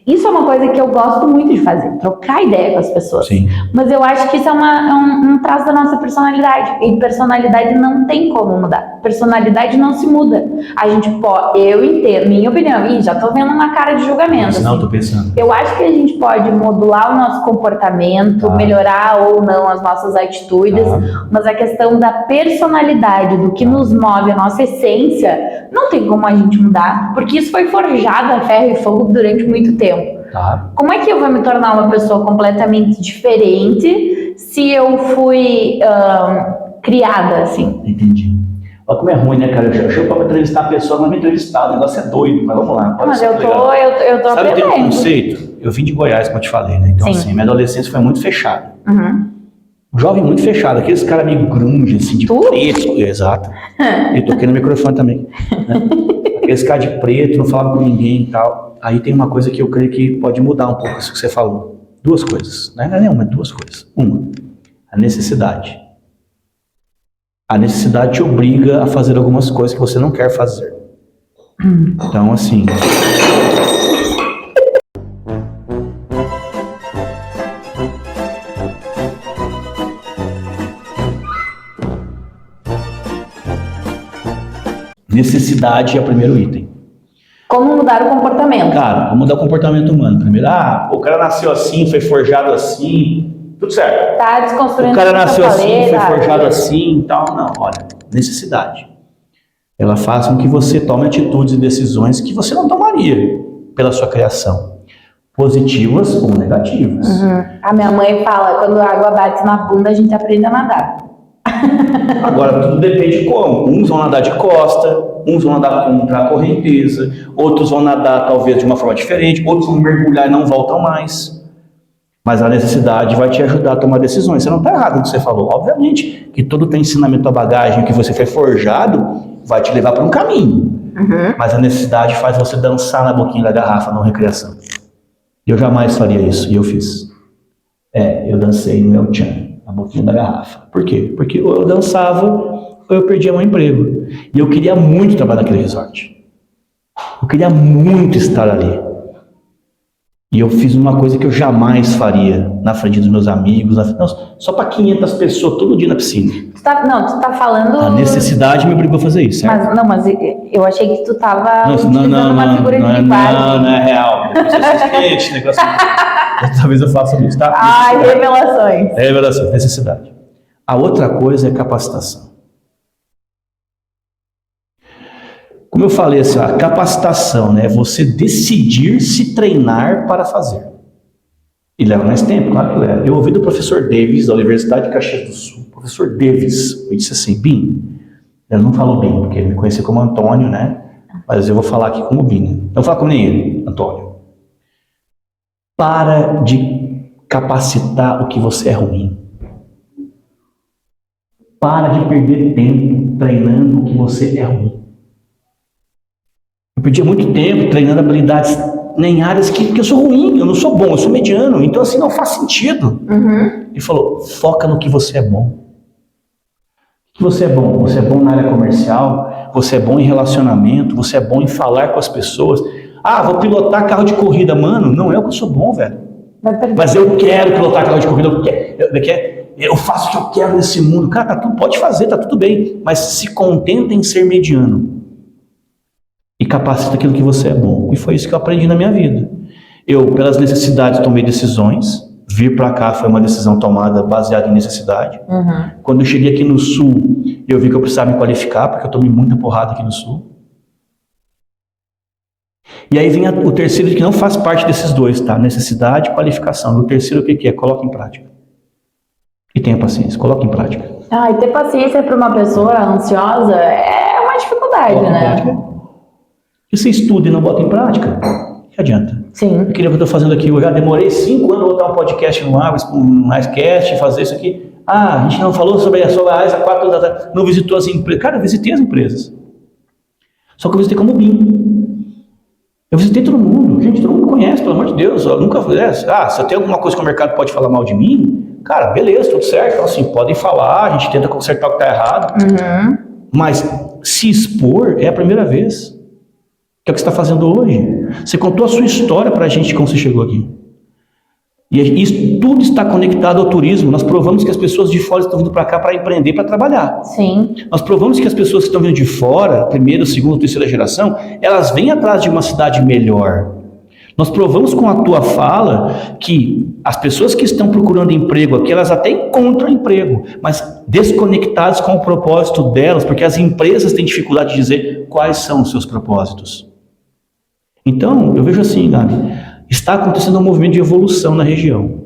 Isso é uma coisa que eu gosto muito de fazer, trocar ideia com as pessoas. Sim. Mas eu acho que isso é um traço da nossa personalidade. E personalidade não tem como mudar. Personalidade não se muda. A gente pode, eu entendo, minha opinião, já tô vendo uma cara de julgamento. Não, tô pensando. Eu acho que a gente pode modular o nosso comportamento, melhorar ou não as nossas atitudes, mas a questão da personalidade, do que nos move, a nossa essência, não tem como a gente mudar, porque isso foi forjado a ferro e fogo durante muito tempo. Como é que eu vou me tornar uma pessoa completamente diferente se eu fui criada assim? Entendi. Olha como é ruim, né, cara? Eu chego pra entrevistar a pessoa, mas me entrevistar, o negócio é doido, mas vamos lá. Mas eu tô Sabe, aprendendo. tem um conceito? Eu vim de Goiás, como eu te falei, né? Então, Sim. assim, minha adolescência foi muito fechada. Um jovem muito fechado, aqueles caras meio grunge, assim, de preto. Exato. E toquei no microfone também. Né? Aqueles caras de preto, não falavam com ninguém e tal. Aí tem uma coisa que eu creio que pode mudar um pouco isso que você falou. Duas coisas. Não é nenhuma, duas coisas. Uma, a necessidade. A necessidade te obriga a fazer algumas coisas que você não quer fazer. Então, assim... Necessidade é o primeiro item. Como mudar o comportamento? Cara, como mudar o comportamento humano? Primeiro, o cara nasceu assim, foi forjado assim, tudo certo. Tá desconstruindo. O cara nasceu assim, foi forjado assim e tal. Não, olha, necessidade. Ela faz com que você tome atitudes e decisões que você não tomaria pela sua criação. Positivas ou negativas. A minha mãe fala, quando a água bate na bunda, a gente aprende a nadar. Agora, tudo depende de como. Uns vão nadar de costa, uns vão nadar contra a correnteza, outros vão nadar talvez de uma forma diferente, outros vão mergulhar e não voltam mais. Mas a necessidade vai te ajudar a tomar decisões. Você não está errado no que você falou. Obviamente que todo o teu ensinamento, a bagagem que você foi forjado vai te levar para um caminho. Mas a necessidade faz você dançar na boquinha da garrafa na recreação. Eu jamais faria isso, e eu fiz. Eu dancei no El Chan, na boquinha da garrafa. Por quê? Porque ou eu dançava, ou eu perdia meu emprego. E eu queria muito trabalhar naquele resort. Eu queria muito estar ali. E eu fiz uma coisa que eu jamais faria na frente dos meus amigos, só para 500 pessoas todo dia na piscina. Tu tá falando... A necessidade me obrigou a fazer isso, certo? Mas eu achei que tu tava utilizando uma figura de linguagem. Não é real. Esse negócio. Talvez eu faça isso, tá? Revelações. Revelação, necessidade. A outra coisa é capacitação. Como eu falei, assim, a capacitação, né, é você decidir se treinar para fazer. E leva mais tempo, claro que leva. Eu ouvi do professor Davis, da Universidade de Caxias do Sul. Professor Davis, ele disse assim, Bim, ele não falou Bim, porque ele me conhecia como Antônio, né? Mas eu vou falar aqui como Bim. Né? Então, fala como nem ele, Antônio. Para de capacitar o que você é ruim. Para de perder tempo treinando o que você é ruim. Eu perdi muito tempo treinando habilidades em áreas que eu sou ruim, eu não sou bom, eu sou mediano, então assim não faz sentido. Ele falou, foca no que você é bom. O que você é bom? Você é bom na área comercial, você é bom em relacionamento, você é bom em falar com as pessoas. Vou pilotar carro de corrida, mano, não é o que eu sou bom, velho. Mas eu quero pilotar carro de corrida, eu faço o que eu quero nesse mundo. Cara, tu pode fazer, tá tudo bem, mas se contenta em ser mediano. E capacita aquilo que você é bom. E foi isso que eu aprendi na minha vida. Eu, pelas necessidades, tomei decisões. Vir para cá foi uma decisão tomada baseada em necessidade. Quando eu cheguei aqui no Sul, eu vi que eu precisava me qualificar, porque eu tomei muita porrada aqui no Sul. E aí vem o terceiro, que não faz parte desses dois, tá? Necessidade e qualificação. E o terceiro, o que é? Coloca em prática. E tenha paciência, coloca em prática. E ter paciência para uma pessoa ansiosa é uma dificuldade, coloca né? Em prática. E você estuda e não bota em prática, que adianta? Sim. Eu queria que eu estou fazendo aqui, eu já demorei 5 anos para botar um podcast no ar, um livecast, fazer isso aqui. A gente não falou sobre a AISA 4 anos atrás, não visitou as empresas. Cara, eu visitei as empresas. Só que eu visitei como BIM. Eu visitei todo mundo. Gente, todo mundo conhece, pelo amor de Deus. Eu nunca falei, se eu tenho alguma coisa que o mercado pode falar mal de mim, cara, beleza, tudo certo. Então, assim, podem falar, a gente tenta consertar o que está errado. Mas se expor é a primeira vez. Que é o que você está fazendo hoje. Você contou a sua história para a gente como você chegou aqui. E isso tudo está conectado ao turismo. Nós provamos que as pessoas de fora estão vindo para cá para empreender, para trabalhar. Sim. Nós provamos que as pessoas que estão vindo de fora, primeira, segunda, terceira geração, elas vêm atrás de uma cidade melhor. Nós provamos com a tua fala que as pessoas que estão procurando emprego aqui, elas até encontram emprego, mas desconectadas com o propósito delas, porque as empresas têm dificuldade de dizer quais são os seus propósitos. Então, eu vejo assim, Gabi, está acontecendo um movimento de evolução na região.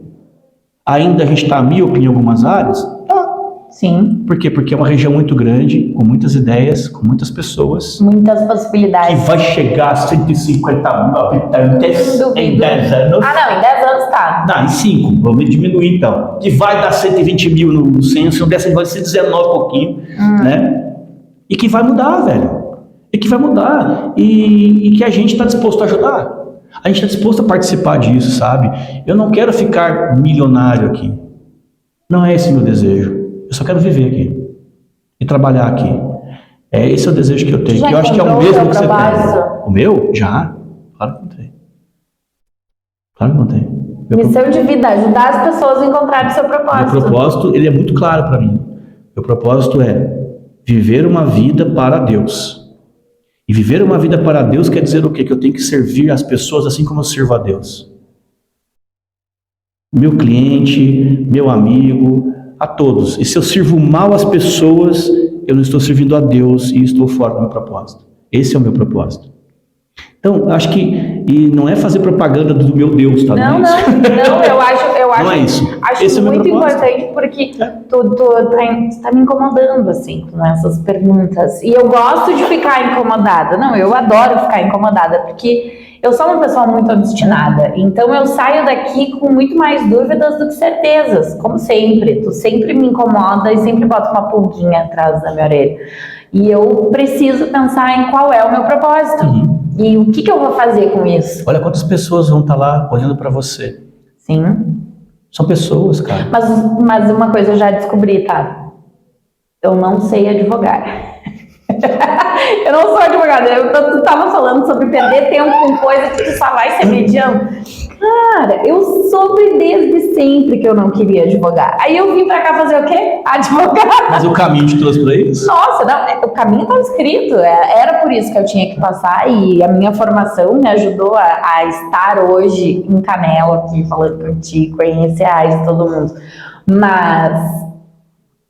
Ainda a gente está míope em algumas áreas? Tá. Sim. Por quê? Porque é uma região muito grande, com muitas ideias, com muitas pessoas. Muitas possibilidades. Que vai chegar a 150 mil habitantes em 10 anos. Não, em 10 anos tá. Não, em 5, vamos diminuir então. Que vai dar 120 mil no censo, dessa vai ser 19 pouquinho, né? E que vai mudar, velho. E que vai mudar. E que a gente está disposto a ajudar. A gente está disposto a participar disso, sabe? Eu não quero ficar milionário aqui. Não é esse o meu desejo. Eu só quero viver aqui. E trabalhar aqui. Esse é o desejo que eu tenho. Que eu acho que é o mesmo que você tem. O meu? Já. Claro que não tem. Claro que não tem. Missão de vida, ajudar as pessoas a encontrarem o seu propósito. Meu propósito, ele é muito claro para mim. Meu propósito é viver uma vida para Deus. E viver uma vida para Deus quer dizer o quê? Que eu tenho que servir as pessoas assim como eu sirvo a Deus. Meu cliente, meu amigo, a todos. E se eu sirvo mal às pessoas, eu não estou servindo a Deus e estou fora do meu propósito. Esse é o meu propósito. Então, acho que, e não é fazer propaganda do meu Deus, tá? Não, eu acho não é isso. Acho Esse muito é o meu propósito. importante porque tu tá me incomodando, assim, com essas perguntas. E eu gosto de ficar incomodada. Não, eu adoro ficar incomodada, porque eu sou uma pessoa muito obstinada. Então, eu saio daqui com muito mais dúvidas do que certezas, como sempre. Tu sempre me incomoda e sempre bota uma pulguinha atrás da minha orelha. E eu preciso pensar em qual é o meu propósito. E o que eu vou fazer com isso? Olha quantas pessoas vão estar lá olhando para você. Sim. São pessoas, cara. Mas uma coisa eu já descobri, tá? Eu não sei advogar. Eu não sou advogada. Tu tava falando sobre perder tempo com coisa que tu só vai se mediando. Cara, eu soube desde sempre que eu não queria advogar. Aí eu vim pra cá fazer o quê? Advogar. Mas o caminho te trouxe pra isso? Nossa, não, o caminho estava escrito. Era por isso que eu tinha que passar. E a minha formação me ajudou a estar hoje em Canela aqui falando contigo, conhecer a de todo mundo. Mas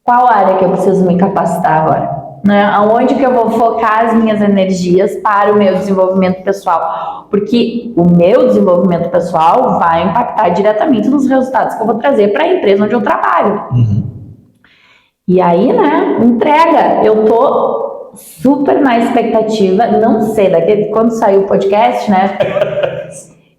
qual área que eu preciso me capacitar agora? Né? Aonde que eu vou focar as minhas energias para o meu desenvolvimento pessoal? Porque o meu desenvolvimento pessoal vai impactar diretamente nos resultados que eu vou trazer para a empresa onde eu trabalho. E aí, né, entrega. Eu tô super na expectativa, não sei, quando sair o podcast, né,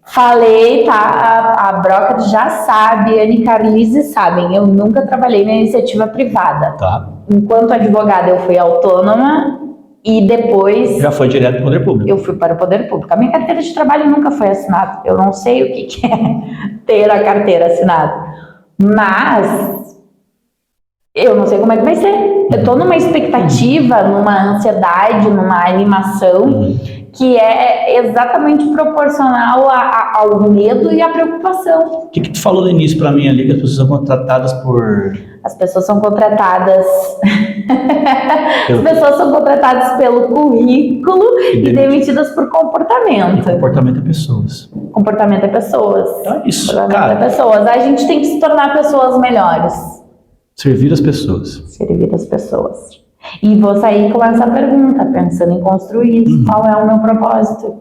falei, tá, a Broca já sabe, a Anne e Carlise sabem, eu nunca trabalhei na iniciativa privada. Tá. Enquanto advogada eu fui autônoma e depois... Já foi direto para o poder público. Eu fui para o poder público. A minha carteira de trabalho nunca foi assinada. Eu não sei o que é ter a carteira assinada. Mas eu não sei como é que vai ser. Eu tô numa expectativa, numa ansiedade, numa animação que é exatamente proporcional ao medo e à preocupação. O que tu falou no início para mim ali, que as pessoas são contratadas por... As pessoas são contratadas... As pessoas são contratadas pelo currículo e demitidas por comportamento. E comportamento é pessoas. Comportamento é pessoas. Então é isso, comportamento cara. é pessoas. A gente tem que se tornar pessoas melhores. Servir as pessoas. Servir as pessoas. E vou sair com essa pergunta, pensando em construir isso. Qual é o meu propósito?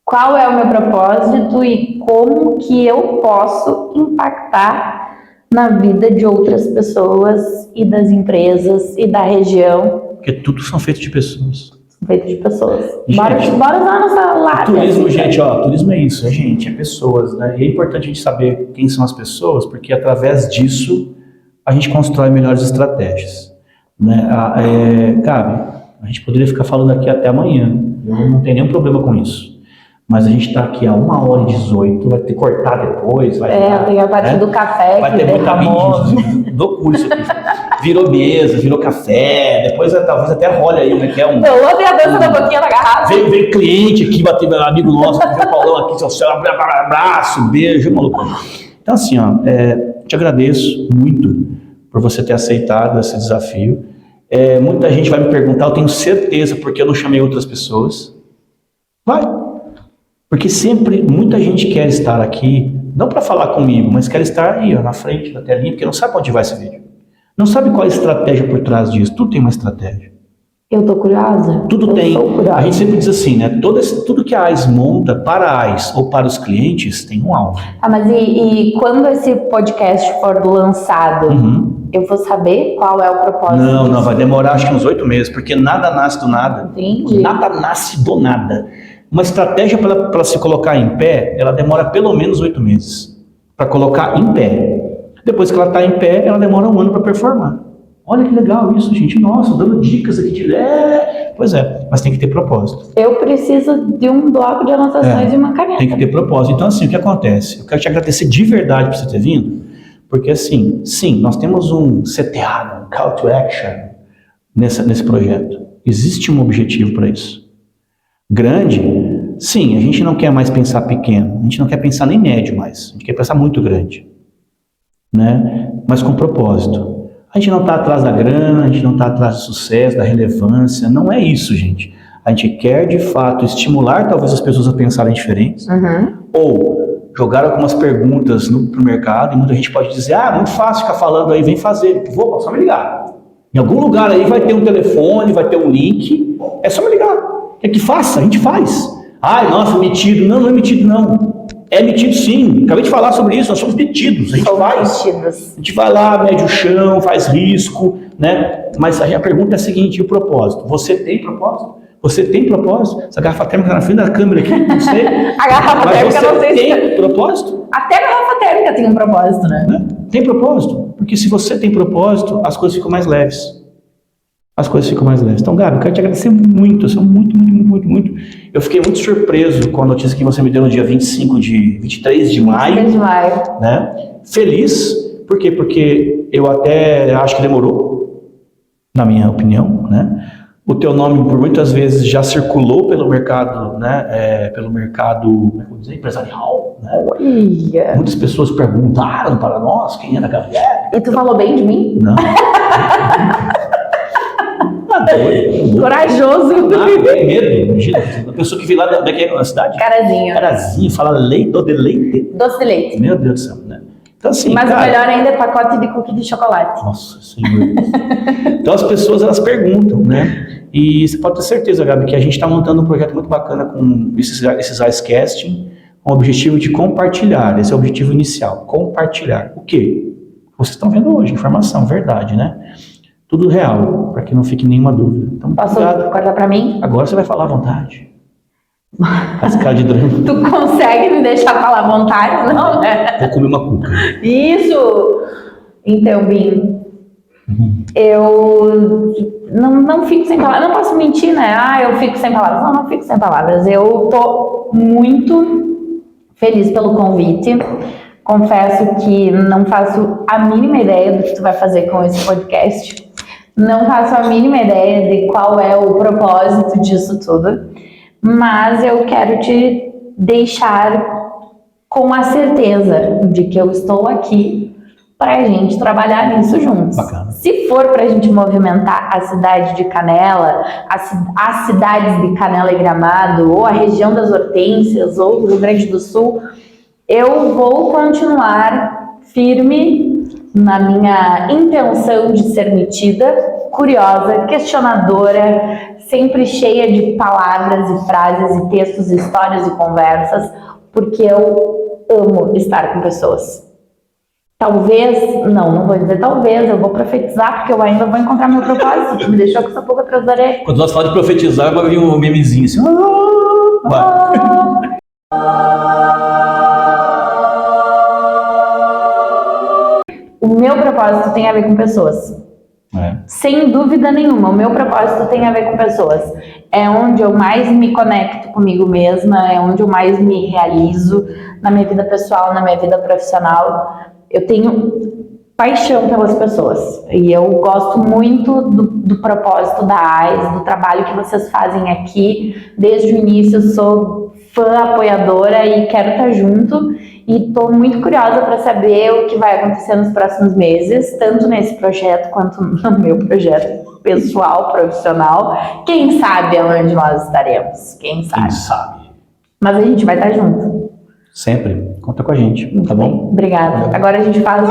Qual é o meu propósito e como que eu posso impactar na vida de outras pessoas e das empresas e da região? Porque tudo são feitos de pessoas. São feitos de pessoas. Gente, Bora usar a nossa lápis. Turismo, gente, turismo é isso, é gente, é pessoas, né? E é importante a gente saber quem são as pessoas, porque através disso a gente constrói melhores estratégias, né? Gabi, A gente poderia ficar falando aqui até amanhã. Eu não tenho nenhum problema com isso. Mas a gente está aqui a 1h18, vai ter que cortar depois. Tem a parte do café. Vai que ter muita derramou. mídia. Loucura isso aqui. Virou mesa, virou café, depois talvez até role aí, né? Que é um. Então, ontem a dança da boquinha na garrafa. Vem cliente aqui, bater meu amigo nosso, o Paulão aqui, seu abraço, beijo, maluco. Então, assim, ó, te agradeço muito por você ter aceitado esse desafio. Muita gente vai me perguntar, eu tenho certeza, porque eu não chamei outras pessoas. Vai. Porque sempre muita gente quer estar aqui, não para falar comigo, mas quer estar aí, ó, na frente da telinha, porque não sabe para onde vai esse vídeo. Não sabe qual é a estratégia por trás disso. Tudo tem uma estratégia. Eu tô curiosa. Tudo tem. Sou curiosa. A gente sempre diz assim, né? Tudo que a AIS monta para a AIS ou para os clientes tem um alvo. Mas e quando esse podcast for lançado, eu vou saber qual é o propósito? Não, vai demorar acho que uns 8 meses, porque nada nasce do nada. Entendi. Nada nasce do nada. Uma estratégia para se colocar em pé, ela demora pelo menos 8 meses para colocar em pé. Depois que ela está em pé, ela demora 1 ano para performar. Olha que legal isso, gente. Nossa, dando dicas aqui de... Pois é, mas tem que ter propósito. Eu preciso de um bloco de anotações e uma caneta. Tem que ter propósito. Então, assim, o que acontece? Eu quero te agradecer de verdade por você ter vindo, porque, assim, sim, nós temos um CTA, um Call to Action, nesse projeto. Existe um objetivo para isso. Grande, sim, a gente não quer mais pensar pequeno, a gente não quer pensar nem médio mais, a gente quer pensar muito grande, né? Mas com propósito. A gente não está atrás da grana, a gente não está atrás do sucesso, da relevância, não é isso, gente. A gente quer, de fato, estimular talvez as pessoas a pensarem diferentes, ou jogar algumas perguntas pro mercado, e muita gente pode dizer, muito fácil ficar falando aí, vem fazer. Vou, só me ligar. Em algum lugar aí vai ter um telefone, vai ter um link, é só me ligar. É que faça, a gente faz. Ai, nossa, metido. Não é metido, não. É metido sim. Acabei de falar sobre isso, nós somos metidos. A gente faz. A gente vai lá, mede o chão, faz risco, né? Mas a pergunta é a seguinte, e o propósito? Você tem propósito? Você tem propósito? Essa garrafa térmica na frente da câmera aqui, não sei. A garrafa térmica não sei se tem propósito? Até a garrafa térmica tem um propósito, né? Tem propósito. Porque se você tem propósito, as coisas ficam mais leves. As coisas ficam mais leves. Então, Gabi, eu quero te agradecer muito, muito. Eu fiquei muito surpreso com a notícia que você me deu no dia 23 de maio. 23 de maio. Né? Feliz. Por quê? Porque eu até acho que demorou, na minha opinião, né? O teu nome, por muitas vezes, já circulou pelo mercado, né? Pelo mercado, como é que eu vou dizer, empresarial. Né? Olha. Muitas pessoas perguntaram para nós quem é da Gabriela. E tu falou bem de mim? Não. Corajoso. Tem medo, imagina. A pessoa que vem lá da cidade. Carazinho, fala doce de leite. Doce de leite. Meu Deus do céu, né? Então, assim, mas cara, o melhor ainda é pacote de cookie de chocolate. Nossa Senhor. Então as pessoas, elas perguntam, né? E você pode ter certeza, Gabi, que a gente está montando um projeto muito bacana com esses Icecasting, com o objetivo de compartilhar. Esse é o objetivo inicial, compartilhar. O quê? Vocês estão vendo hoje, informação, verdade, né? Tudo real, para que não fique nenhuma dúvida. Então, posso cortar para mim? Agora você vai falar à vontade. As caras de drama. Tu consegue me deixar falar à vontade? Não, né? Vou comer uma cuca. Isso! Então, Bim, eu não fico sem palavras. Não posso mentir, né? Eu fico sem palavras. Não fico sem palavras. Eu tô muito feliz pelo convite. Confesso que não faço a mínima ideia do que tu vai fazer com esse podcast. Não faço a mínima ideia de qual é o propósito disso tudo. Mas eu quero te deixar com a certeza de que eu estou aqui para a gente trabalhar nisso juntos. Bacana. Se for para a gente movimentar a cidade de Canela, as cidades de Canela e Gramado, ou a região das Hortênsias, ou do Rio Grande do Sul, eu vou continuar firme na minha intenção de ser metida, curiosa, questionadora, sempre cheia de palavras e frases e textos, histórias e conversas, porque eu amo estar com pessoas. Talvez, não vou dizer talvez, eu vou profetizar, porque eu ainda vou encontrar meu propósito, me deixou com essa pouco atrás da orelha. Quando nós falamos de profetizar, vai vir um memezinho assim. O meu propósito tem a ver com pessoas. Sem dúvida nenhuma, o meu propósito tem a ver com pessoas. É onde eu mais me conecto comigo mesma, é onde eu mais me realizo na minha vida pessoal, na minha vida profissional. Eu tenho paixão pelas pessoas e eu gosto muito do propósito da AIS, do trabalho que vocês fazem aqui. Desde o início eu sou fã, apoiadora e quero estar junto. E estou muito curiosa para saber o que vai acontecer nos próximos meses, tanto nesse projeto quanto no meu projeto pessoal, profissional. Quem sabe aonde nós estaremos? Quem sabe? Quem sabe? Mas a gente vai estar junto. Sempre. Conta com a gente, tá bom? Obrigada. Agora a gente faz...